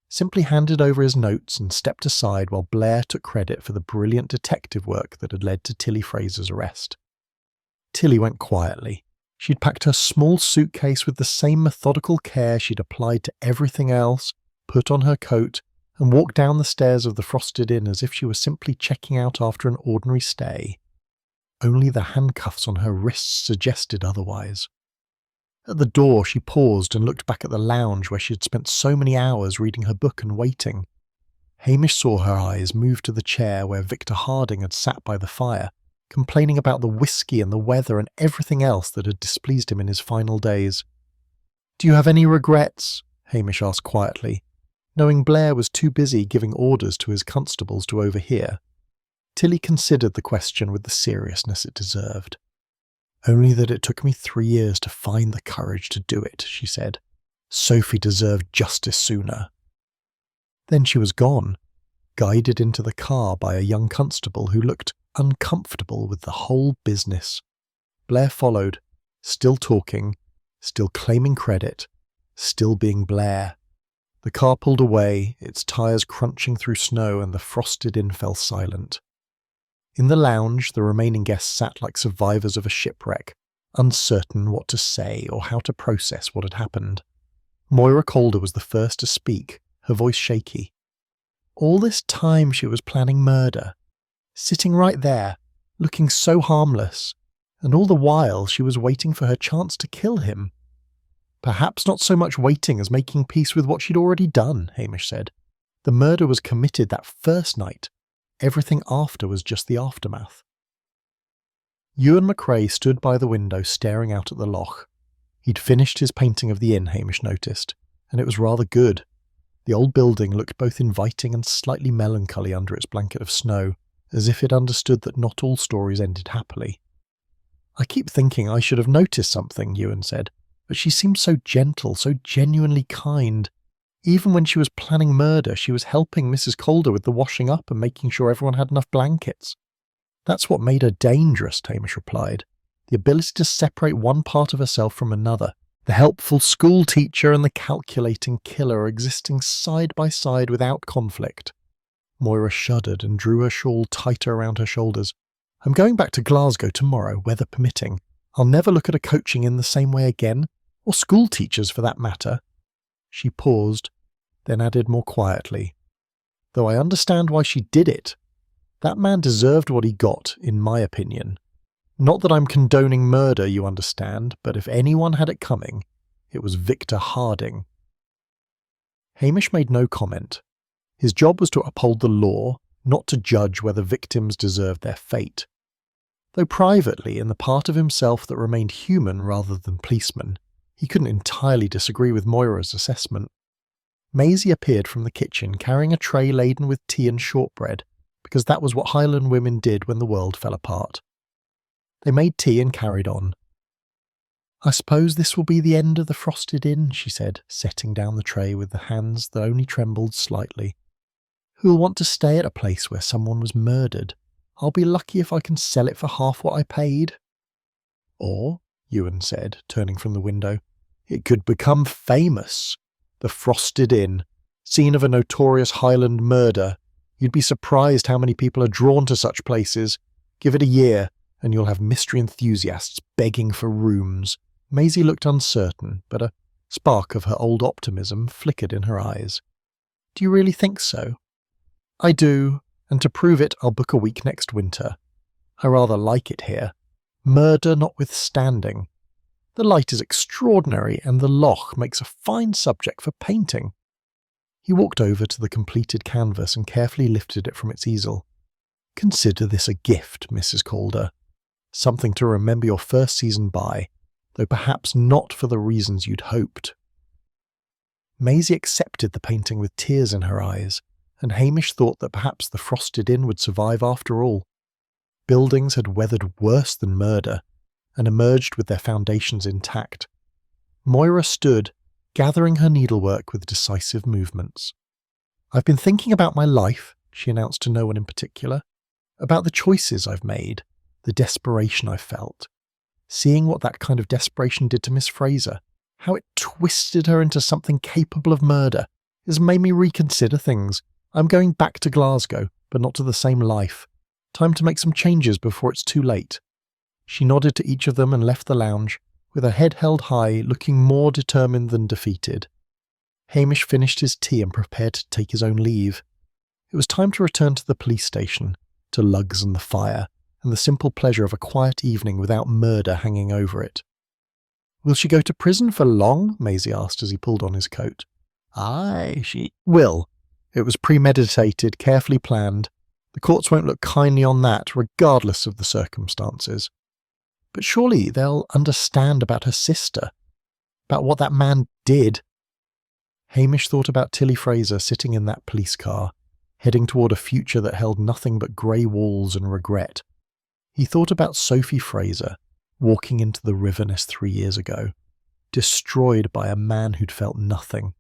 A: simply handed over his notes and stepped aside while Blair took credit for the brilliant detective work that had led to Tilly Fraser's arrest. Tilly went quietly. She'd packed her small suitcase with the same methodical care she'd applied to everything else, put on her coat, and walked down the stairs of the Frosted Inn as if she was simply checking out after an ordinary stay. Only the handcuffs on her wrists suggested otherwise. At the door, she paused and looked back at the lounge where she had spent so many hours reading her book and waiting. Hamish saw her eyes move to the chair where Victor Harding had sat by the fire, complaining about the whiskey and the weather and everything else that had displeased him in his final days. Do you have any regrets? Hamish asked quietly, knowing Blair was too busy giving orders to his constables to overhear. Tilly considered the question with the seriousness it deserved. Only that it took me 3 years to find the courage to do it, she said. Sophie deserved justice sooner. Then she was gone, guided into the car by a young constable who looked uncomfortable with the whole business. Blair followed, still talking, still claiming credit, still being Blair. The car pulled away, its tyres crunching through snow, and the Frosted Inn fell silent. In the lounge, the remaining guests sat like survivors of a shipwreck, uncertain what to say or how to process what had happened. Moira Calder was the first to speak, her voice shaky. All this time she was planning murder, sitting right there, looking so harmless, and all the while she was waiting for her chance to kill him. Perhaps not so much waiting as making peace with what she'd already done, Hamish said. The murder was committed that first night. Everything after was just the aftermath. Ewan McRae stood by the window staring out at the loch. He'd finished his painting of the inn, Hamish noticed, and it was rather good. The old building looked both inviting and slightly melancholy under its blanket of snow, as if it understood that not all stories ended happily. I keep thinking I should have noticed something, Ewan said, but she seemed so gentle, so genuinely kind. Even when she was planning murder, she was helping Mrs. Calder with the washing up and making sure everyone had enough blankets. That's what made her dangerous, Hamish replied. The ability to separate one part of herself from another. The helpful school teacher and the calculating killer existing side by side without conflict. Moira shuddered and drew her shawl tighter around her shoulders. I'm going back to Glasgow tomorrow, weather permitting. I'll never look at a coaching in the same way again, or school teachers for that matter. She paused, then added more quietly. Though I understand why she did it. That man deserved what he got, in my opinion. Not that I'm condoning murder, you understand, but if anyone had it coming, it was Victor Harding. Hamish made no comment. His job was to uphold the law, not to judge whether victims deserved their fate. Though privately, in the part of himself that remained human rather than policeman, he couldn't entirely disagree with Moira's assessment. Maisie appeared from the kitchen carrying a tray laden with tea and shortbread, because that was what Highland women did when the world fell apart. They made tea and carried on. I suppose this will be the end of the Frosted Inn, she said, setting down the tray with the hands that only trembled slightly. Who'll want to stay at a place where someone was murdered? I'll be lucky if I can sell it for half what I paid. Or, Ewan said, turning from the window, it could become famous. The Frosted Inn, scene of a notorious Highland murder. You'd be surprised how many people are drawn to such places. Give it a year, and you'll have mystery enthusiasts begging for rooms. Maisie looked uncertain, but a spark of her old optimism flickered in her eyes. Do you really think so? I do, and to prove it, I'll book a week next winter. I rather like it here. Murder notwithstanding. The light is extraordinary, and the loch makes a fine subject for painting. He walked over to the completed canvas and carefully lifted it from its easel. Consider this a gift, Mrs. Calder. Something to remember your first season by, though perhaps not for the reasons you'd hoped. Maisie accepted the painting with tears in her eyes, and Hamish thought that perhaps the Frosted Inn would survive after all. Buildings had weathered worse than murder, and emerged with their foundations intact. Moira stood, gathering her needlework with decisive movements. I've been thinking about my life, she announced to no one in particular, about the choices I've made, the desperation I've felt. Seeing what that kind of desperation did to Miss Fraser, how it twisted her into something capable of murder, has made me reconsider things. I'm going back to Glasgow, but not to the same life. Time to make some changes before it's too late. She nodded to each of them and left the lounge, with her head held high, looking more determined than defeated. Hamish finished his tea and prepared to take his own leave. It was time to return to the police station, to lugs and the fire, and the simple pleasure of a quiet evening without murder hanging over it. Will she go to prison for long? Maisie asked as he pulled on his coat. Aye, she will. It was premeditated, carefully planned. The courts won't look kindly on that, regardless of the circumstances. But surely they'll understand about her sister, about what that man did. Hamish thought about Tilly Fraser sitting in that police car, heading toward a future that held nothing but grey walls and regret. He thought about Sophie Fraser, walking into the Riverness 3 years ago, destroyed by a man who'd felt nothing.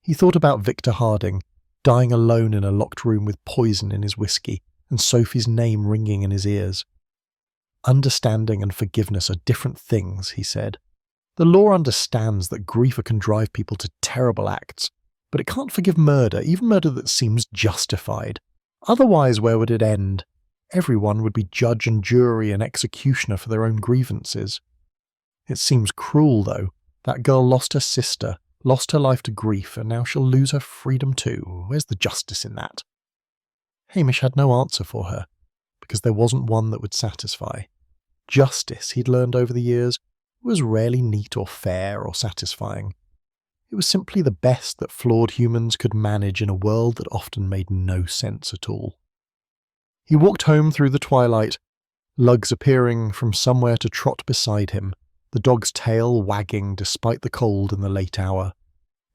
A: He thought about Victor Harding, dying alone in a locked room with poison in his whiskey, and Sophie's name ringing in his ears. Understanding and forgiveness are different things, he said. The law understands that grief can drive people to terrible acts, but it can't forgive murder, even murder that seems justified. Otherwise, where would it end? Everyone would be judge and jury and executioner for their own grievances. It seems cruel, though. That girl lost her sister, lost her life to grief, and now she'll lose her freedom too. Where's the justice in that? Hamish had no answer for her, because there wasn't one that would satisfy. Justice, he'd learned over the years, was rarely neat or fair or satisfying. It was simply the best that flawed humans could manage in a world that often made no sense at all. He walked home through the twilight, lugs appearing from somewhere to trot beside him, the dog's tail wagging despite the cold and the late hour.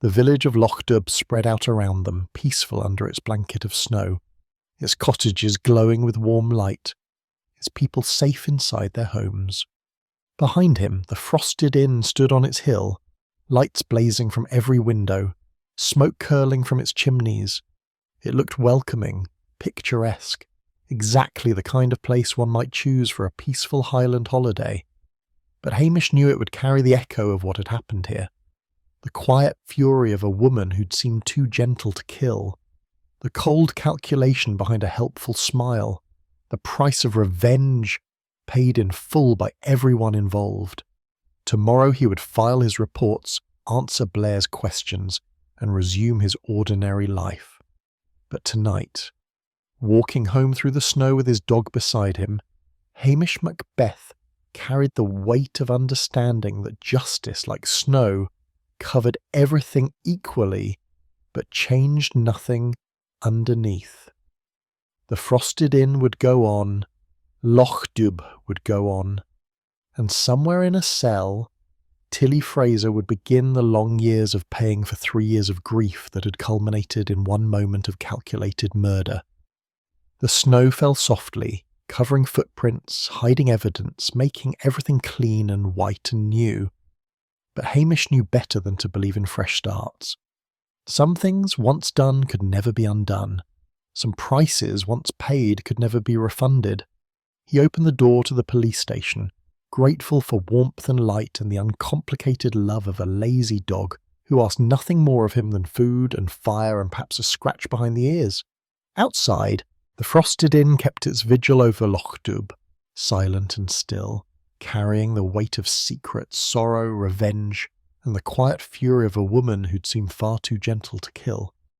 A: The village of Lochdubh spread out around them, peaceful under its blanket of snow, its cottages glowing with warm light, its people safe inside their homes. Behind him, the Frosted Inn stood on its hill, lights blazing from every window, smoke curling from its chimneys. It looked welcoming, picturesque, exactly the kind of place one might choose for a peaceful Highland holiday. But Hamish knew it would carry the echo of what had happened here. The quiet fury of a woman who'd seemed too gentle to kill. The cold calculation behind a helpful smile. The price of revenge paid in full by everyone involved. Tomorrow he would file his reports, answer Blair's questions, and resume his ordinary life. But tonight, walking home through the snow with his dog beside him, Hamish Macbeth carried the weight of understanding that justice, like snow, covered everything equally, but changed nothing underneath. The frosted inn would go on, Lochdubh would go on, and somewhere in a cell, Tilly Fraser would begin the long years of paying for 3 years of grief that had culminated in one moment of calculated murder. The snow fell softly, covering footprints, hiding evidence, making everything clean and white and new. But Hamish knew better than to believe in fresh starts. Some things, once done, could never be undone. Some prices, once paid, could never be refunded. He opened the door to the police station, grateful for warmth and light and the uncomplicated love of a lazy dog who asked nothing more of him than food and fire and perhaps a scratch behind the ears. Outside, the frosted inn kept its vigil over Lochdubh, silent and still, carrying the weight of secret, sorrow, revenge, and the quiet fury of a woman who'd seemed far too gentle to kill.